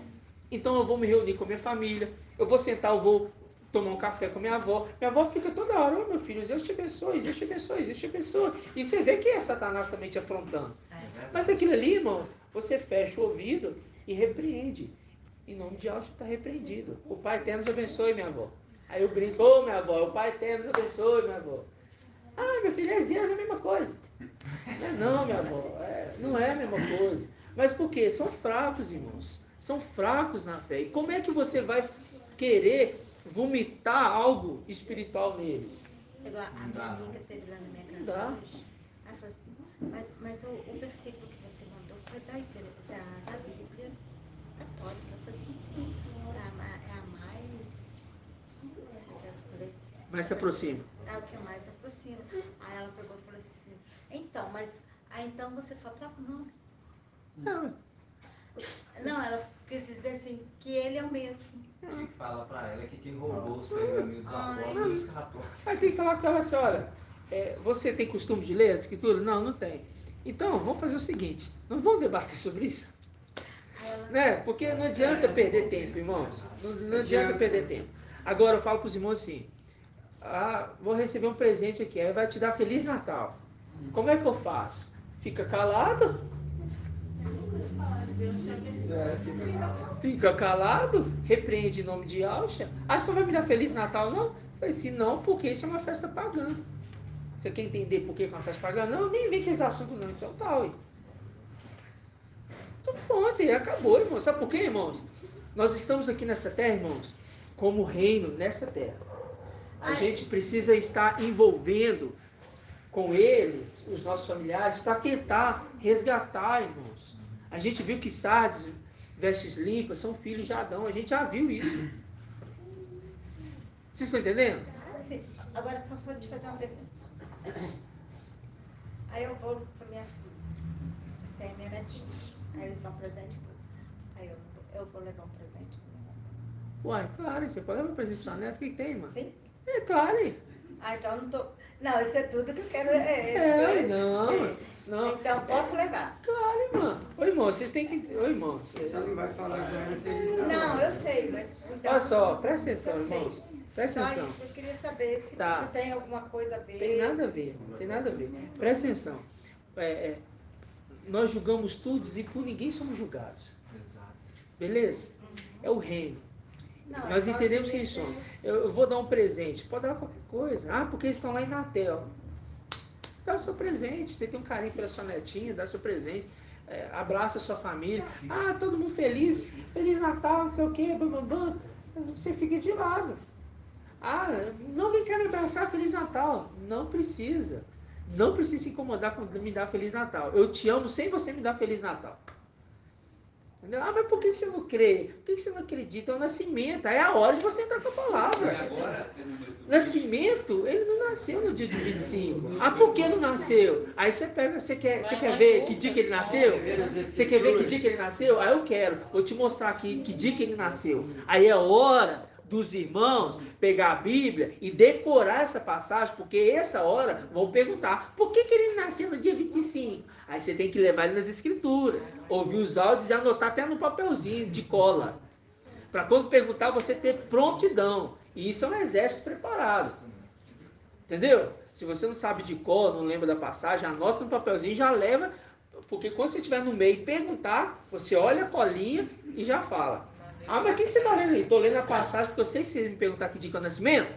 Então eu vou me reunir com a minha família, eu vou sentar, eu vou tomar um café com a minha avó. Minha avó fica toda hora, ô meu filho, Deus te abençoe, Deus te abençoe, Deus te abençoe. E você vê que é Satanás também te afrontando. Mas aquilo ali, irmão, você fecha o ouvido e repreende. Em nome de Deus está repreendido. O Pai Eterno te abençoe, minha avó. Aí eu brinco, ô minha avó, o Pai Eterno te abençoe, minha avó. Ah, meu filho, é Deus, é a mesma coisa. Não, minha avó, não é a mesma coisa. Mas por quê? São fracos, irmãos. São fracos na fé. E como é que você vai querer vomitar algo espiritual neles? A minha amiga esteve lá na minha casa hoje. Ela falou assim, mas o versículo que você mandou foi da Bíblia católica. Eu falei assim, sim, é a mais se aproxima. É o que mais se aproxima. Aí ela pegou e falou assim, então você só troca o nome? Não, ela quis dizer assim, que ele é o mesmo. Tem que falar pra ela que quem roubou os pergaminhos dos apóstolos escapou. Aí tem que falar com ela assim, olha, você tem costume de ler a escritura? Não, não tem. Então, vamos fazer o seguinte, não vamos debater sobre isso? Né? Porque não adianta perder tempo, irmãos. Não adianta perder tempo. Agora eu falo para os irmãos assim, vou receber um presente aqui, aí vai te dar Feliz Natal. Como é que eu faço? Fica calado? Fica calado, repreende em nome de Alcha. Você vai me dar Feliz Natal, não? Eu falei assim, não, porque isso é uma festa pagã. Você quer entender por que é uma festa pagã? Não, nem vem com esse assunto não, então tá, ué. Então pronto, acabou, irmãos. Sabe por quê, irmãos? Nós estamos aqui nessa terra, irmãos, como reino nessa terra. A gente precisa estar envolvendo com eles, os nossos familiares, para tentar resgatar, irmãos. A gente viu que Sardes, vestes limpas, são filhos de Adão. A gente já viu isso. Vocês estão entendendo? Sim. Agora só vou te fazer uma pergunta. Aí eu vou para minha filha. Tem a minha netinha. Aí eles dão presente tudo. Aí eu vou levar um presente para minha neta. Uai, claro, você pode levar um presente para sua neta? O que tem, mano? Sim? É claro. Então eu não tô... Não, isso é tudo que eu quero. Não. Então posso levar? Claro, irmão. Ô, irmão, vocês têm que... Ô, irmão, você não vai falar com ela feliz Natal. Não, eu sei, mas... Então, olha só, presta atenção, irmãos. Presta atenção. Eu queria saber se tem alguma coisa a ver. Tem nada a ver, tem nada a ver. Presta atenção. Nós julgamos tudo e por ninguém somos julgados. Exato. Beleza? É o reino. Nós entendemos quem somos. Eu vou dar um presente. Pode dar qualquer coisa. Porque eles estão lá em Natel. Dá o seu presente. Você tem um carinho pela sua netinha, dá o seu presente. Abraça a sua família. Todo mundo feliz. Feliz Natal, não sei o quê. Você fica de lado. Não vem cá me abraçar, Feliz Natal. Não precisa. Não precisa se incomodar com me dar Feliz Natal. Eu te amo sem você me dar Feliz Natal. Entendeu? Mas por que você não crê? Por que você não acredita? É o nascimento. É a hora de você entrar com a palavra. Nascimento, ele não nasceu no dia de 25. Por que não nasceu? Aí você pega, você quer ver que dia que ele nasceu? Você quer ver que dia que ele nasceu? Aí eu quero. Vou te mostrar aqui que dia que ele nasceu. Aí é hora dos irmãos pegar a Bíblia e decorar essa passagem, porque essa hora vão perguntar, por que ele nasceu no dia 25? Aí você tem que levar ele nas escrituras, ouvir os áudios e anotar até no papelzinho de cola, para quando perguntar você ter prontidão. E isso é um exército preparado, entendeu? Se você não sabe de cor, não lembra da passagem, anota no papelzinho e já leva, porque quando você estiver no meio e perguntar, você olha a colinha e já fala. Mas o que você está lendo aí? Estou lendo a passagem porque eu sei que você me perguntar que dia que é o nascimento.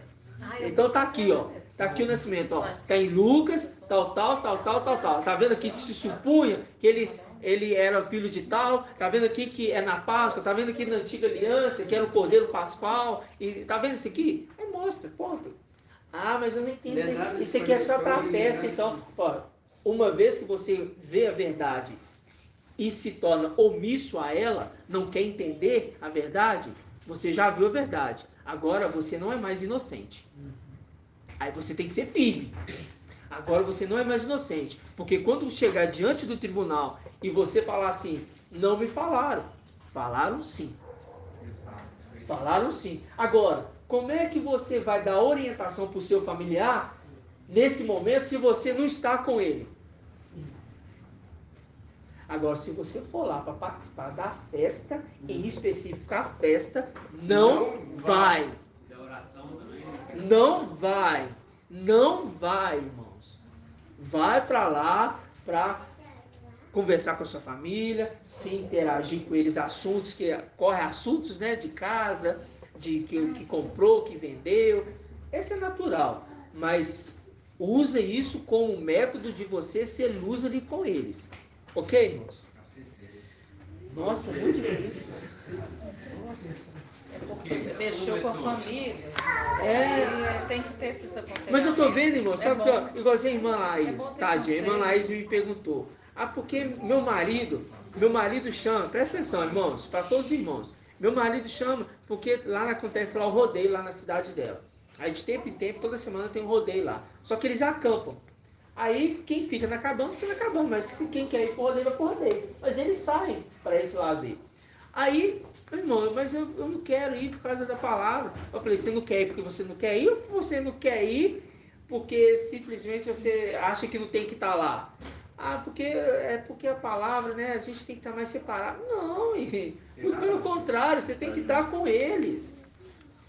Então tá aqui, ó. Tá aqui o nascimento, ó. Tá em Lucas, tal. Tá vendo aqui que se supunha que ele era filho de tal. Tá vendo aqui que é na Páscoa. Tá vendo aqui na antiga aliança que era o Cordeiro Pascual. E tá vendo isso aqui? Aí mostra, ponto. Mas eu não entendo. Isso aqui é só para a festa, então. Ó, uma vez que você vê a verdade e se torna omisso a ela, não quer entender a verdade, você já viu a verdade. Agora você não é mais inocente. Aí você tem que ser firme. Agora você não é mais inocente. Porque quando chegar diante do tribunal e você falar assim, não me falaram. Falaram sim. Falaram sim. Agora, como é que você vai dar orientação para o seu familiar nesse momento se você não está com ele? Agora, se você for lá para participar da festa, em específico a festa, não vai. Da oração também. Não vai. Não vai, irmãos. Vai para lá para conversar com a sua família, se interagir com eles, assuntos que correm assuntos, né, de casa, de que comprou, que vendeu. Esse é natural, mas use isso como método de você ser luz ali com eles. Ok, irmãos? Nossa, muito difícil. Nossa. É porque mexeu com a família. E tem que ter esses aconselhamentos. Mas eu tô vendo, irmão, sabe que, ó, igualzinho a irmã Laís, tadinha, a irmã Laís me perguntou, porque meu marido chama, presta atenção, irmãos, para todos os irmãos, meu marido chama porque lá acontece lá o rodeio lá na cidade dela. Aí de tempo em tempo, toda semana tem um rodeio lá. Só que eles acampam. Aí quem fica na cabana, fica na cabana, mas se quem quer ir pro rodeio, vai pro rodeio. Mas eles saem para esse lazer. Aí, irmão, mas eu não quero ir por causa da palavra. Eu falei, você não quer ir porque você não quer ir ou você não quer ir porque simplesmente você acha que não tem que estar lá? Porque a palavra, né? A gente tem que estar mais separado. Não, muito pelo contrário, você tem que estar com eles.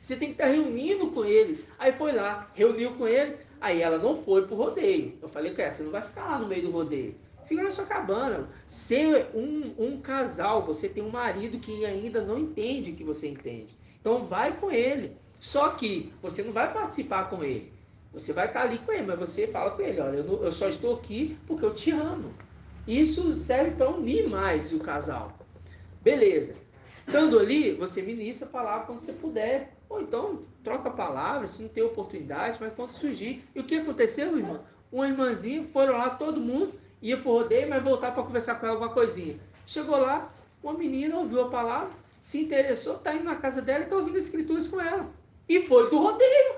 Você tem que estar reunindo com eles. Aí foi lá, reuniu com eles. Aí ela não foi pro rodeio. Eu falei com ela, você não vai ficar lá no meio do rodeio. Fica na sua cabana. Ser um casal, você tem um marido que ainda não entende o que você entende. Então vai com ele. Só que você não vai participar com ele. Você vai estar ali com ele, mas você fala com ele, olha, eu só estou aqui porque eu te amo. Isso serve para unir mais o casal. Beleza. Estando ali, você ministra a palavra quando você puder. Ou então, troca a palavra, se não tem oportunidade, mas quando surgir. E o que aconteceu, irmão? Uma irmãzinha, foram lá, todo mundo, ia pro rodeio, mas voltar para conversar com ela alguma coisinha. Chegou lá, uma menina ouviu a palavra, se interessou, está indo na casa dela e está ouvindo as escrituras com ela. E foi do rodeio.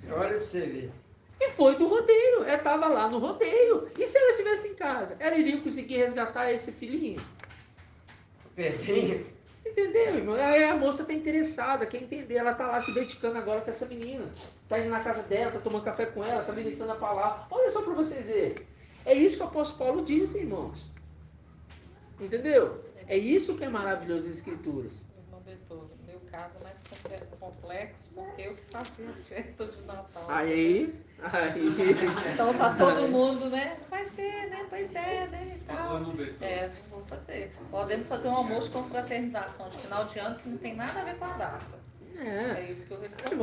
Olha pra você ver. E foi do rodeio. Ela estava lá no rodeio. E se ela estivesse em casa? Ela iria conseguir resgatar esse filhinho? Perdinho. Entendeu, irmão? Aí a moça tá interessada, quer entender. Ela tá lá se dedicando agora com essa menina. Tá indo na casa dela, tá tomando café com ela, tá ministrando a palavra. Olha só para vocês verem. É isso que o apóstolo Paulo disse, irmãos. Entendeu? É isso que é maravilhoso das Escrituras. Irmão Beethoven, meu caso é mais complexo, porque eu que fazia as festas de Natal. Aí. Então tá todo mundo, né? Vai ter, né? Pois é, né? E tal. Não vou fazer. Podemos fazer um almoço com fraternização de final de ano que não tem nada a ver com a data. É isso que eu respondi.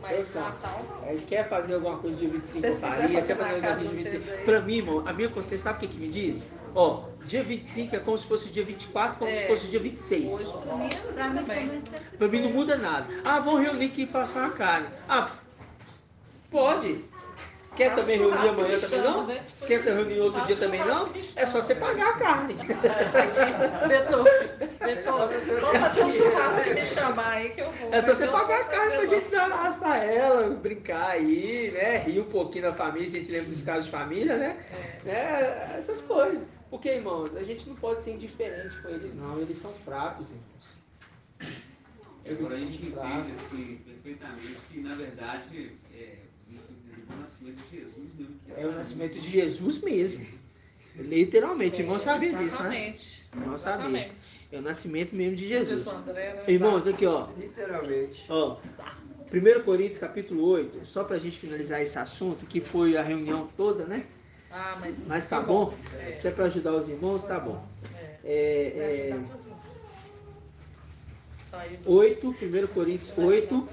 Mas Natal não. Quer fazer alguma coisa de 25 eu faria, quer fazer alguma coisa de 25. Pra mim, irmão, a minha consciência sabe o que me diz? Ó, dia 25 é como se fosse o dia 24, como se fosse o dia 26. Hoje, pra mim, também. Pra mim não muda nada. Ah, vamos reunir aqui e passar a carne. Ah, pode. Quer também reunir amanhã também não? Quer reunir outro dia também não? É só você pagar a carne. Vamos fazer um churrasco e me chamar aí que eu vou. É só você pagar a carne pra gente assar ela, brincar aí, né? Rir um pouquinho da família, a gente lembra dos casos de família, né? Essas coisas. Porque, irmãos, a gente não pode ser indiferente com eles não, eles são fracos, irmãos. Agora a gente entende assim, perfeitamente que, na verdade, o nascimento de Jesus mesmo. É o nascimento de Jesus mesmo. Literalmente, irmão sabia disso, né? Irmão sabia. É o nascimento mesmo de Jesus. Irmãos, aqui ó. Literalmente. Ó, 1 Coríntios capítulo 8, só pra gente finalizar esse assunto, que foi a reunião toda, né? Mas tá bom? Se é pra ajudar os irmãos, tá bom. 8, 1 Coríntios 8.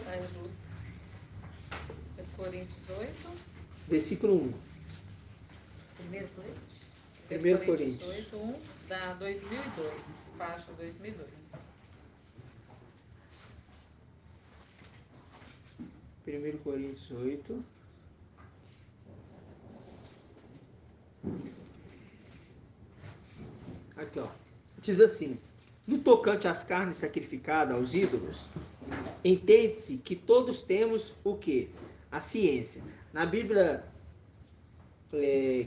Coríntios 8. Versículo 1. 1 Coríntios 8, 1, da 2002, página 2002. 1 Coríntios 8. Aqui, ó. Diz assim: no tocante às carnes sacrificadas aos ídolos, entende-se que todos temos o quê? A ciência. Na Bíblia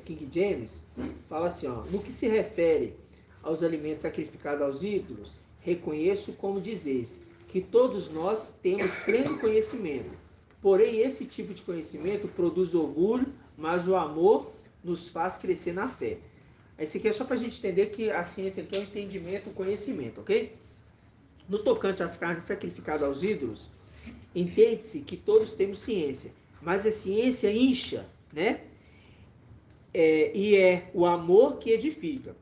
King James, fala assim, ó, no que se refere aos alimentos sacrificados aos ídolos, reconheço como dizeis, que todos nós temos pleno conhecimento. Porém, esse tipo de conhecimento produz orgulho, mas o amor nos faz crescer na fé. Esse aqui é só para a gente entender que a ciência aqui é o entendimento, o conhecimento, ok? No tocante às carnes sacrificadas aos ídolos, entende-se que todos temos ciência, mas a ciência incha, né? E é o amor que edifica.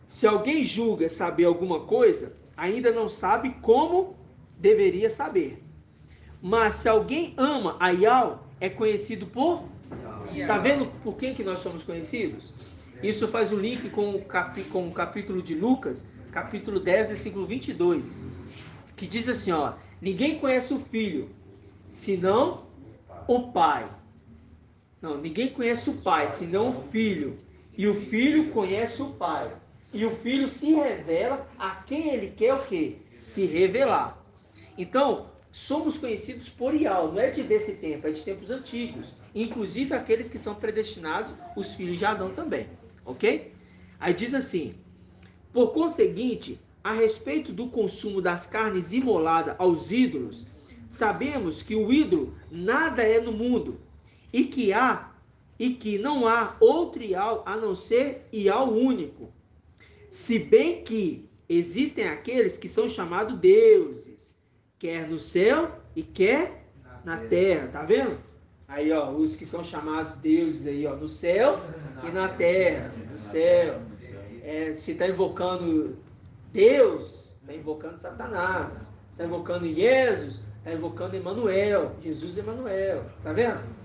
Se alguém julga saber alguma coisa, ainda não sabe como deveria saber. Mas se alguém ama a Yahweh, é conhecido por... Tá vendo por quem que nós somos conhecidos? Isso faz o link com o capítulo de Lucas, capítulo 10, versículo 22, que diz assim, ó, ninguém conhece o Filho, senão o Pai. Não, ninguém conhece o Pai, senão o Filho. E o Filho conhece o Pai. E o Filho se revela a quem ele quer o quê? Se revelar. Então, somos conhecidos por Yahweh, não é desse tempo, é de tempos antigos. Inclusive aqueles que são predestinados, os filhos de Adão também. Ok? Aí diz assim, por conseguinte, a respeito do consumo das carnes imoladas aos ídolos, sabemos que o ídolo nada é no mundo, e que não há outro Yahweh a não ser Yahweh único. Se bem que existem aqueles que são chamados deuses, quer no céu e quer na terra, tá vendo? Aí, ó, os que são chamados deuses aí, ó, no céu e na terra, no céu. Se está invocando Deus, está invocando Satanás. Se está invocando Jesus, está invocando Emmanuel, Jesus Emmanuel, tá vendo?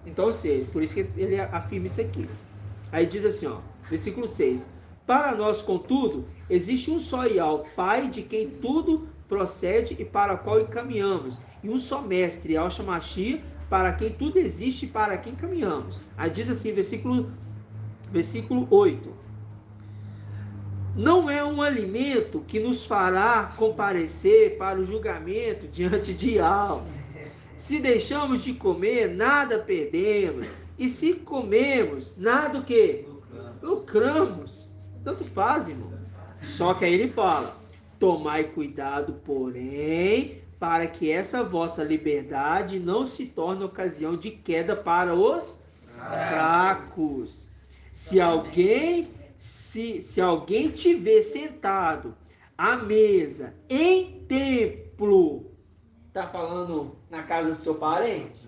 Então, ou seja, por isso que ele afirma isso aqui. Aí diz assim, ó, versículo 6. Para nós, contudo, existe um só Yahweh, Pai, de quem tudo procede e para o qual encaminhamos, e um só Mestre, Yahweh Shamashi, para quem tudo existe e para quem caminhamos. Aí diz assim, versículo 8. Não é um alimento que nos fará comparecer para o julgamento diante de Yahweh. Se deixamos de comer, nada perdemos. E se comemos, nada o quê? Lucramos. Tanto faz, irmão. Só que aí ele fala, tomai cuidado, porém, para que essa vossa liberdade não se torne ocasião de queda para os fracos. Se alguém te vê sentado à mesa em templo, tá falando na casa do seu parente?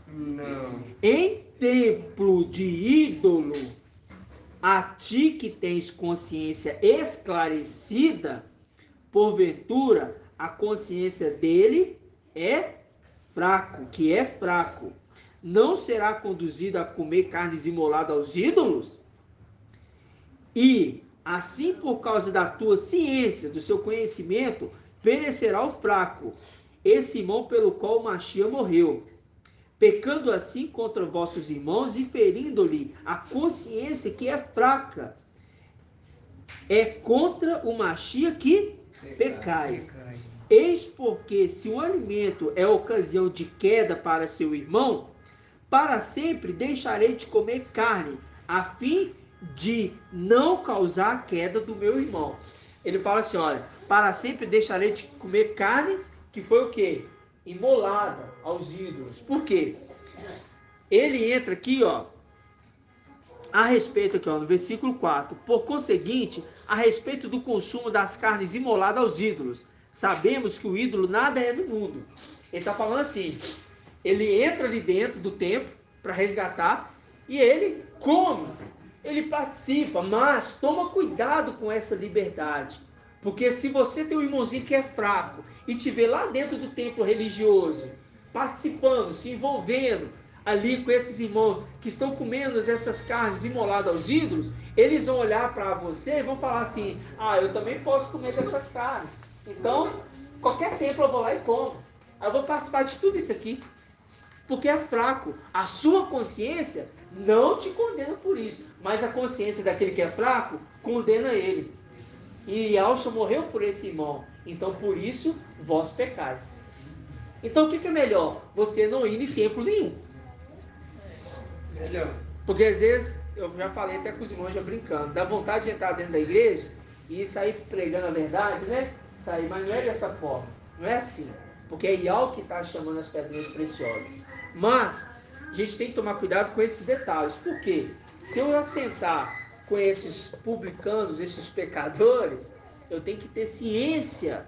Não. Em templo de ídolo, a ti que tens consciência esclarecida, porventura a consciência dele é fraco, que é fraco, não será conduzido a comer carnes imoladas aos ídolos? E assim, por causa da tua ciência, do seu conhecimento, perecerá o fraco, esse irmão pelo qual o Machia morreu, pecando assim contra vossos irmãos e ferindo-lhe a consciência que é fraca. É contra o Machia que pecais. Eis porque se o alimento é ocasião de queda para seu irmão, para sempre deixarei de comer carne, a fim de não causar a queda do meu irmão. Ele fala assim, olha, para sempre deixarei de comer carne, que foi o quê? Imolada aos ídolos. Por quê? Ele entra aqui, ó, a respeito aqui, ó, no versículo 4. Por conseguinte, a respeito do consumo das carnes imoladas aos ídolos, sabemos que o ídolo nada é no mundo. Ele está falando assim, ele entra ali dentro do templo para resgatar e ele come, ele participa, mas toma cuidado com essa liberdade. Porque se você tem um irmãozinho que é fraco e te vê lá dentro do templo religioso, participando, se envolvendo ali com esses irmãos que estão comendo essas carnes imoladas aos ídolos, eles vão olhar para você e vão falar assim, eu também posso comer dessas carnes. Então, qualquer templo eu vou lá e como. Eu vou participar de tudo isso aqui. Porque é fraco. A sua consciência não te condena por isso. Mas a consciência daquele que é fraco condena ele. E Yahshua morreu por esse irmão. Então, por isso, vós pecais. Então, o que é melhor? Você não ir em templo nenhum. Porque às vezes, eu já falei até com os irmãos já brincando, dá vontade de entrar dentro da igreja e sair pregando a verdade, né? Sair, mas não é dessa forma, não é assim. Porque é Iau que está chamando as pedrinhas preciosas. Mas a gente tem que tomar cuidado com esses detalhes. Por quê? Se eu assentar com esses publicanos, esses pecadores, eu tenho que ter ciência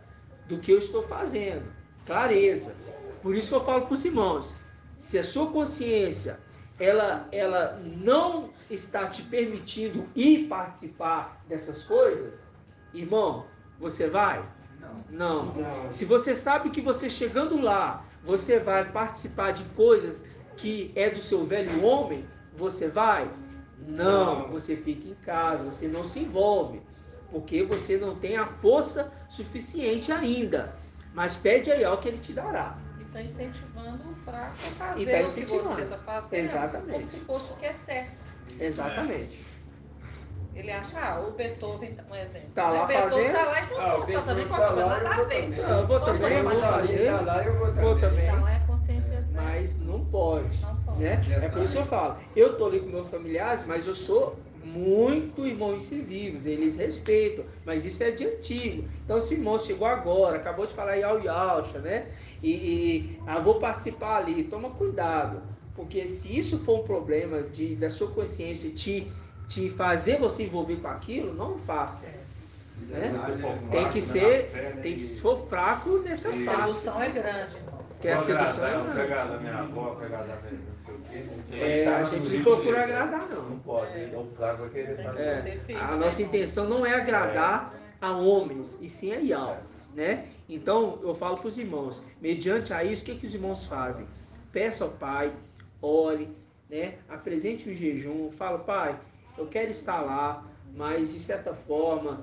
do que eu estou fazendo, clareza. Por isso que eu falo para os irmãos, se a sua consciência ela não está te permitindo ir participar dessas coisas, irmão, você vai? Não. Se você sabe que você chegando lá, você vai participar de coisas que é do seu velho homem, você vai? Não. Você fica em casa, você não se envolve, porque você não tem a força suficiente ainda. Mas pede aí ao que ele te dará. E está incentivando o fraco a fazer E tá o que incentivando. você está fazendo. Exatamente. Como se fosse o que é certo. Exatamente. Ele acha, o Beethoven, um exemplo. Tá lá o Beethoven fazendo. tá lá, então o você também Beethoven qualquer tá coisa, lá, nada a ver. Eu vou também, eu vou fazer. Tá lá, eu vou Vou também. Tá lá é a consciência. Mas não pode. Não pode. Né? É por isso que eu falo. Eu tô ali com meus familiares, mas eu sou muito irmão incisivos. Eles respeitam. Mas isso é de antigo. Então, se o irmão chegou agora, acabou de falar Yaucha, né? Vou participar ali. Toma cuidado. Porque se isso for um problema da sua consciência te fazer você envolver com aquilo, não faça. Né? Tem que se for fraco nessa A parte. sedução é grande, irmão. Que a sedução é grande. Pegar da minha avó, pegar da minha não sei o quê. A gente não procura agradar, não. Não pode, o fraco vai querer fazer. A nossa intenção não é agradar a homens, e sim a Iau. Né? Então, eu falo para os irmãos, mediante a isso, o que os irmãos fazem? Peça ao Pai, ore, né? Apresente o jejum, fala, Pai, eu quero estar lá, mas de certa forma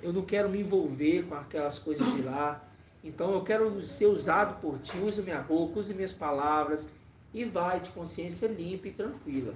eu não quero me envolver com aquelas coisas de lá, então eu quero ser usado por Ti, use minha boca, use minhas palavras, e vai de consciência limpa e tranquila.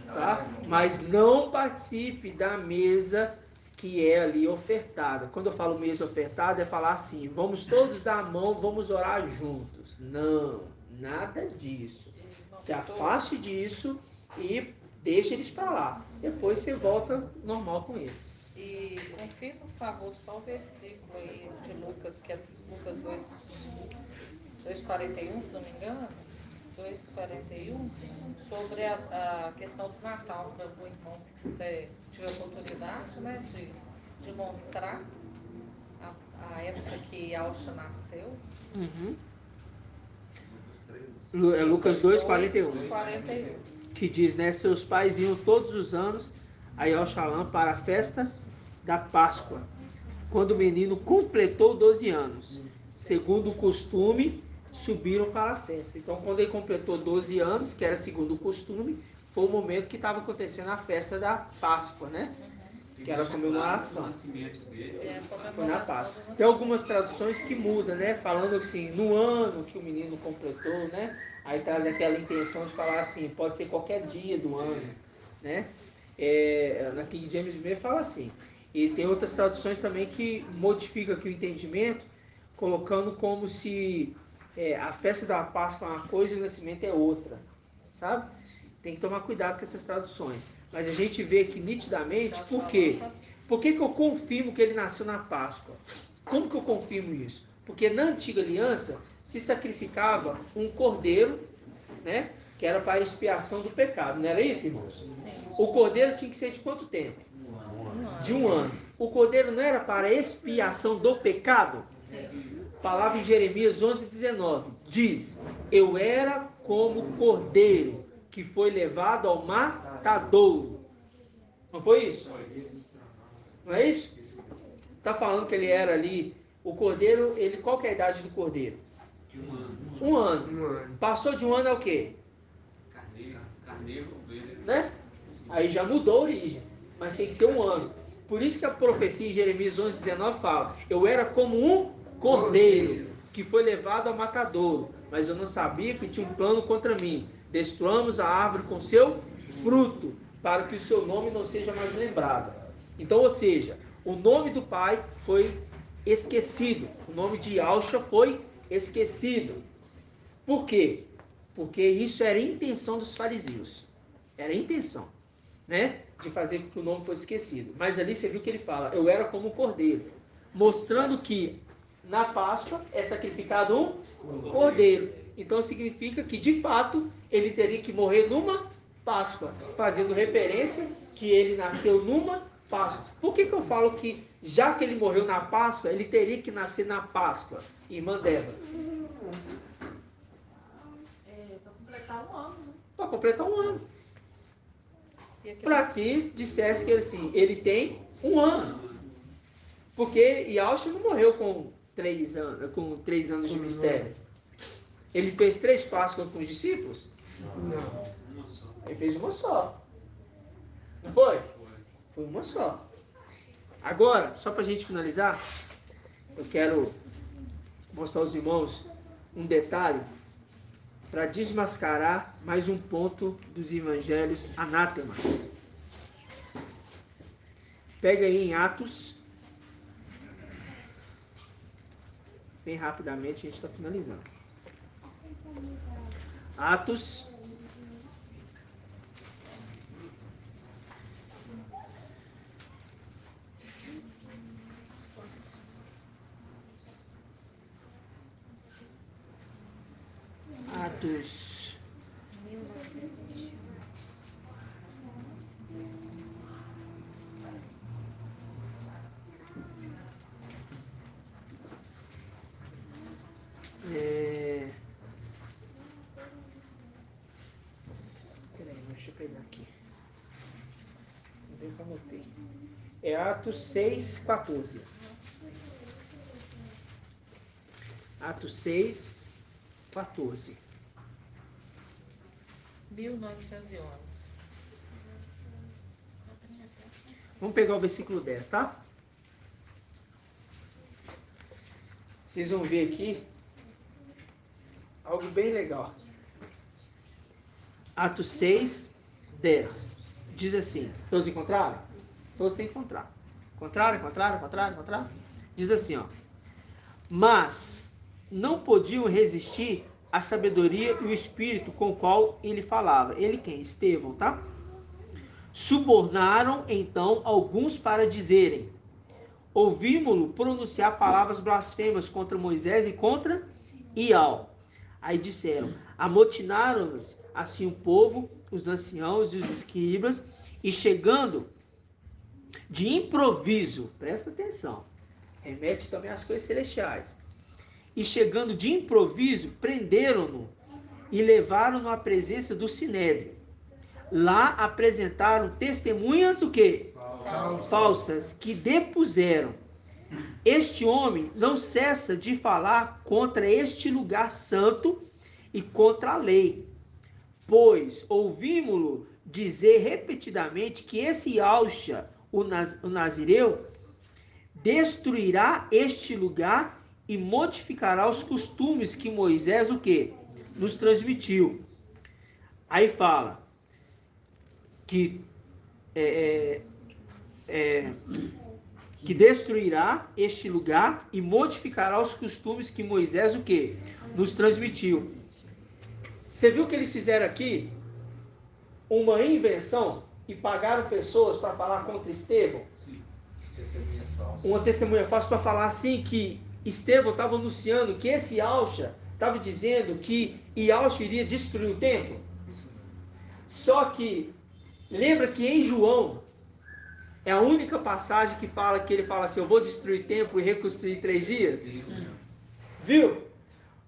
Tá? Mas não participe da mesa que é ali ofertada. Quando eu falo mesa ofertada, é falar assim, vamos todos dar a mão, vamos orar juntos. Não, nada disso. Se afaste disso e deixa eles para lá. Depois você volta normal com eles. E confirma, por favor, só o versículo aí de Lucas, que é Lucas 2,41, se não me engano. 2,41, sobre a questão do Natal, para o irmão, se quiser, tiver oportunidade, né, de mostrar a época que Yaucha nasceu. Uhum. É Lucas 2,41. Que diz, né, seus pais iam todos os anos a Yauxalã para a festa da Páscoa, quando o menino completou 12 anos. Segundo o costume, subiram para a festa. Então, quando ele completou 12 anos, que era segundo o costume, foi o momento que estava acontecendo a festa da Páscoa, né? Que era a comemoração. Foi na Páscoa. Tem algumas traduções que mudam, né? Falando assim, no ano que o menino completou, né? Aí traz aquela intenção de falar assim, pode ser qualquer dia do ano, né? Na King James mesmo fala assim. E tem outras traduções também que modificam aqui o entendimento, colocando como se a festa da Páscoa é uma coisa e o nascimento é outra, sabe? Tem que tomar cuidado com essas traduções. Mas a gente vê que nitidamente, por quê? Por que eu confirmo que ele nasceu na Páscoa? Como que eu confirmo isso? Porque na antiga aliança se sacrificava um cordeiro, né? Que era para a expiação do pecado, não era isso, irmãos? Sim. O cordeiro tinha que ser de quanto tempo? De um ano. O cordeiro não era para a expiação do pecado? Sim. Palavra em Jeremias 11:19 diz: eu era como cordeiro que foi levado ao matadouro. Não foi isso? Não é isso? Está falando que ele era ali, o cordeiro, qual que é a idade do cordeiro? De um ano. Um ano. Passou de um ano é o quê? Carneiro, ovelha. Né? Aí já mudou a origem, mas tem que ser um ano. Por isso que a profecia em Jeremias 11:19 fala: eu era como um cordeiro que foi levado ao matadouro, mas eu não sabia que tinha um plano contra mim. Destruamos a árvore com seu fruto, para que o seu nome não seja mais lembrado. Então, ou seja, o nome do pai foi esquecido. O nome de Yaucha foi esquecido. Por quê? Porque isso era a intenção dos fariseus. Era a intenção, né? De fazer com que o nome fosse esquecido. Mas ali você viu que ele fala, eu era como um cordeiro. Mostrando que na Páscoa é sacrificado um cordeiro. Então significa que de fato ele teria que morrer numa Páscoa. Fazendo referência que ele nasceu numa Páscoa. Por que eu falo que já que ele morreu na Páscoa, ele teria que nascer na Páscoa? Irmã Débora. Para completar um ano, né? Para completar um ano. Para que dissesse que ele tem um ano. Porque Yahshua não morreu com 3 anos de mistério. Ele fez 3 Páscoas com os discípulos? Não. Uma só. Ele fez uma só. Não foi? Foi uma só. Agora, só para a gente finalizar, eu quero mostrar aos irmãos um detalhe para desmascarar mais um ponto dos evangelhos anátemas. Pega aí em Atos. Bem rapidamente, a gente está finalizando. Atos. Atos. Peraí, deixa eu pegar aqui. Não sei que eu anotei. É Atos 6:14. Atos 6:14. 1911. Vamos pegar o versículo 10, tá? Vocês vão ver aqui algo bem legal. Atos 6:10. Diz assim. Todos encontraram? Todos têm que encontrar. Encontraram? Diz assim, ó. Mas não podiam resistir à sabedoria e o espírito com o qual ele falava. Ele quem? Estevão, tá? Subornaram então alguns para dizerem: ouvimos-lo pronunciar palavras blasfemas contra Moisés e contra Ial. Aí disseram: amotinaram-nos assim o povo, os anciãos e os escribas, e chegando de improviso, presta atenção, remete também às coisas celestiais, e chegando de improviso, prenderam-no e levaram-no à presença do Sinédrio. Lá apresentaram testemunhas o quê? Falsas, que depuseram: este homem não cessa de falar contra este lugar santo e contra a lei, pois ouvimos-lo dizer repetidamente que esse Yahshua, o Nazireu, destruirá este lugar e modificará os costumes que Moisés o quê? Nos transmitiu. Aí fala que que destruirá este lugar e modificará os costumes que Moisés o quê? Nos transmitiu. Você viu que eles fizeram aqui uma invenção e pagaram pessoas para falar contra Estevão? Sim. Testemunhas falsas. Uma testemunha falsa para falar assim que Estevão estava anunciando que esse Yahshua estava dizendo que Yahshua iria destruir o templo. Só que lembra que em João é a única passagem que fala que ele fala assim: eu vou destruir o templo e reconstruir em 3 dias. Isso. Viu?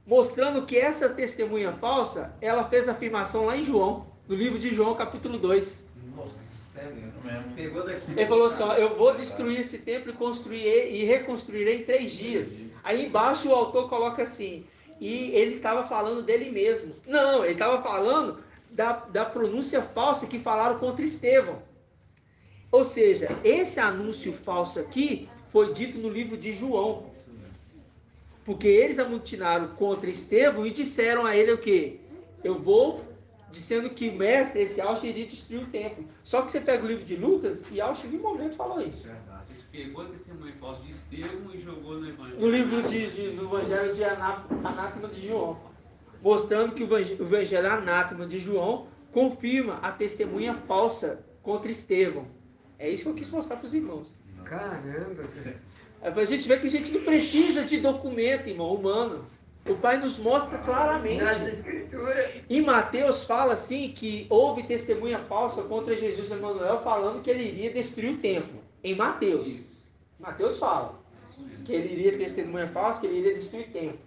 Mostrando que essa testemunha falsa, ela fez afirmação lá em João, no livro de João, capítulo 2. Nossa, é mesmo. Pegou daqui. Ele falou assim: ó, eu vou destruir esse templo e construir e reconstruirei em 3 dias. Aí embaixo o autor coloca assim: e ele estava falando dele mesmo. Não, ele estava falando da pronúncia falsa que falaram contra Estevão. Ou seja, esse anúncio falso aqui foi dito no livro de João. Porque eles amotinaram contra Estevão e disseram a ele o quê? Eu vou, dizendo que o mestre, esse Yahshua, iria destruir o templo. Só que você pega o livro de Lucas e Yahshua em nenhum momento falou isso. Eles pegou a testemunha falsa de Estevão e jogou no Evangelho. No livro no Evangelho de Anátema de João. mostrando que o evangelho anátema de João confirma a testemunha falsa contra Estevão. É isso que eu quis mostrar para os irmãos. Caramba! É para a gente ver que a gente não precisa de documento, irmão, humano. O Pai nos mostra claramente. Nas Escrituras. E Mateus fala assim que houve testemunha falsa contra Jesus Emanuel, falando que ele iria destruir o templo. Em Mateus. Mateus fala que ele iria testemunha falsa, que ele iria destruir o templo.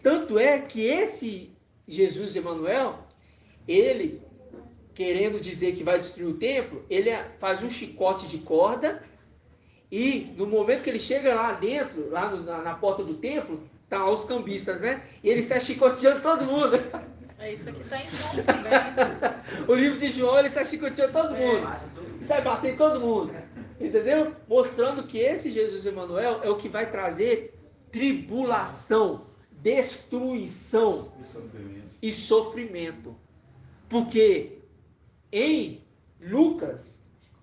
Tanto é que esse Jesus Emanuel, ele, querendo dizer que vai destruir o templo, ele faz um chicote de corda e no momento que ele chega lá dentro, lá na porta do templo, tá lá os cambistas, né? E ele sai chicoteando todo mundo. É isso aqui tá em João também. O livro de João, ele sai chicoteando todo mundo. Sai batendo todo mundo. Entendeu? Mostrando que esse Jesus Emanuel é o que vai trazer tribulação, destruição e sofrimento. Porque em Lucas,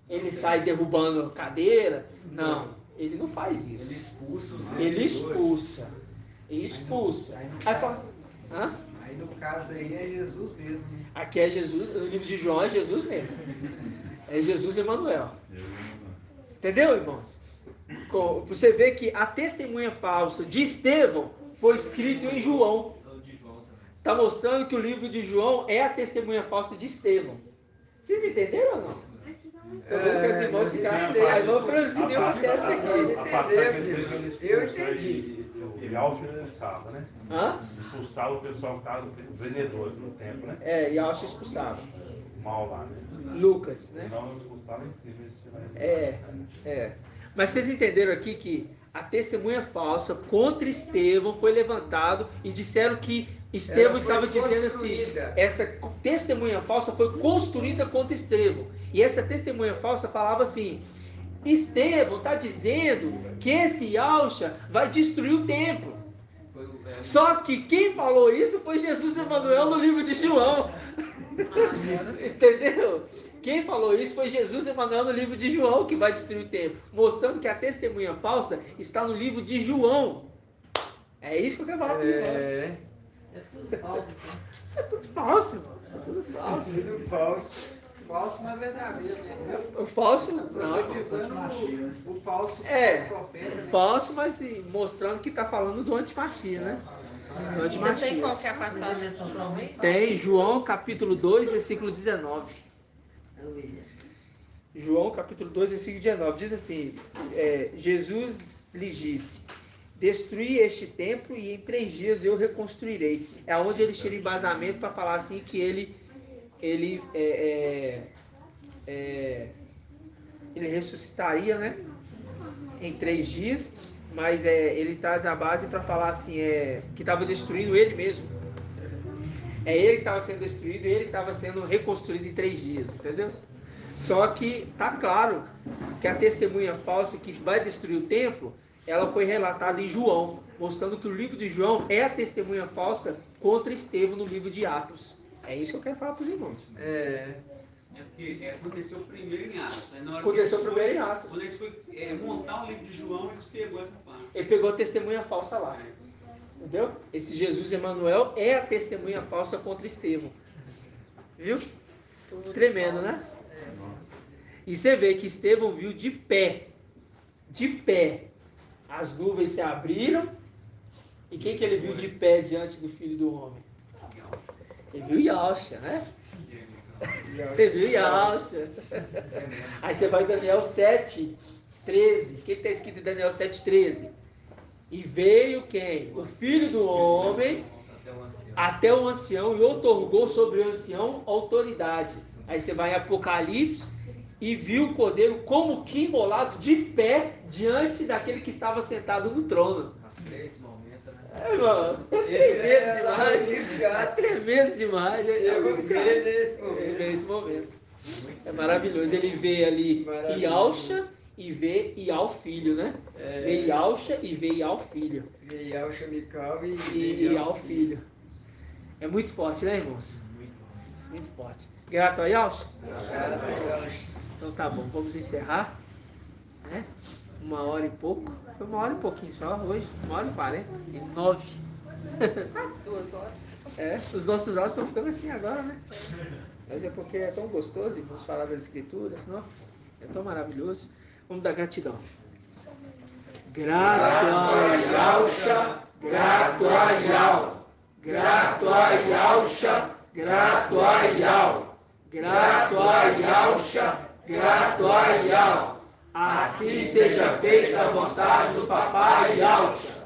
ele sai derrubando cadeira. Não, ele não faz isso. Ele expulsa. Ele expulsa. Aí fala, hã? Aí no caso aí é Jesus mesmo. Aqui é Jesus, no livro de João é Jesus mesmo. É Jesus Emanuel. Entendeu, irmãos? Você vê que a testemunha falsa de Estevão foi escrito em João. Está mostrando que o livro de João é a testemunha falsa de Estevão. Vocês entenderam ou não? Os irmãos ficaram. Aí vamos produzir uma festa aqui. Eu entendi. E Alcio expulsava, né? Hã? Expulsava o pessoal que estava vendedor no templo, né? É, e Alcio expulsava. Mal lá, né? Lucas, né? Não expulsava em cima. É. Mas vocês entenderam aqui que a testemunha falsa contra Estevão foi levantado e disseram que Estevão estava dizendo assim, essa testemunha falsa foi construída contra Estevão. E essa testemunha falsa falava assim, Estevão está dizendo que esse Yahshua vai destruir o templo. Só que quem falou isso foi Jesus Emanuel no livro de João. Entendeu? Quem falou isso foi Jesus Emanuel no livro de João, que vai destruir o templo. Mostrando que a testemunha falsa está no livro de João. É isso que eu quero falar para os irmãos. É tudo falso. É tudo falso, irmão. É tudo falso. Tudo falso. Falso, mas verdadeiro. Né? O falso, não. Profetizando o falso profeta. Né? Falso, mas mostrando que está falando do antimachia, né? Do Você tem qualquer passagem de João aí? Tem João capítulo 2, versículo 19. João capítulo 2, versículo 19. Diz assim, Jesus lhes disse, destruí este templo e em 3 dias eu reconstruirei. É onde eles tiram embasamento para falar assim que ele ressuscitaria, né? Em 3 dias, mas ele traz a base para falar assim, que estava destruindo ele mesmo. É ele que estava sendo destruído e ele que estava sendo reconstruído em 3 dias, entendeu? Só que tá claro que a testemunha falsa que vai destruir o templo, ela foi relatada em João, mostrando que o livro de João é a testemunha falsa contra Estevão no livro de Atos. É isso que eu quero falar para os irmãos. Porque aconteceu primeiro em Atos. Aí na hora Aconteceu primeiro em Atos. Quando eles foram montar o livro de João, eles pegou essa parte. Ele pegou a testemunha falsa lá. Entendeu? Esse Jesus Emanuel é a testemunha falsa contra Estevão. Viu? Tremendo, né? E você vê que Estevão viu de pé, as nuvens se abriram. E quem que ele viu de pé diante do Filho do Homem? Ele viu Yahshua, né? Ele viu Yahshua. Aí você vai em Daniel 7, 13. O que está escrito em Daniel 7, 13? E veio quem? O Filho do Homem até o ancião e outorgou sobre o ancião autoridade. Aí você vai em Apocalipse e viu o Cordeiro como que imolado de pé diante daquele que estava sentado no trono. Irmão, é tremendo demais. É nesse momento. É maravilhoso. Ele vê ali Yahshua e vê Ial Filho, né? Vê Yahshua e vê Ial Filho. Vê Yahshua Mical e Ial Filho. É muito forte, né, irmãos? Muito forte. Grato a Yahshua? Então tá bom, vamos encerrar. 1 hora e pouco. Foi 1 hora e pouquinho só hoje. 1 hora e 49. Quase 2 horas. Os nossos áudios estão ficando assim agora, né? Mas é porque é tão gostoso, irmãos, falar das escrituras, não? É tão maravilhoso. Vamos dar gratidão. Grato a Yahusha, grato a Yah. Grato a Yahusha, grato a Yah. Grato a Yahusha, grato a Yah. Assim seja feita a vontade do Papai Yahusha.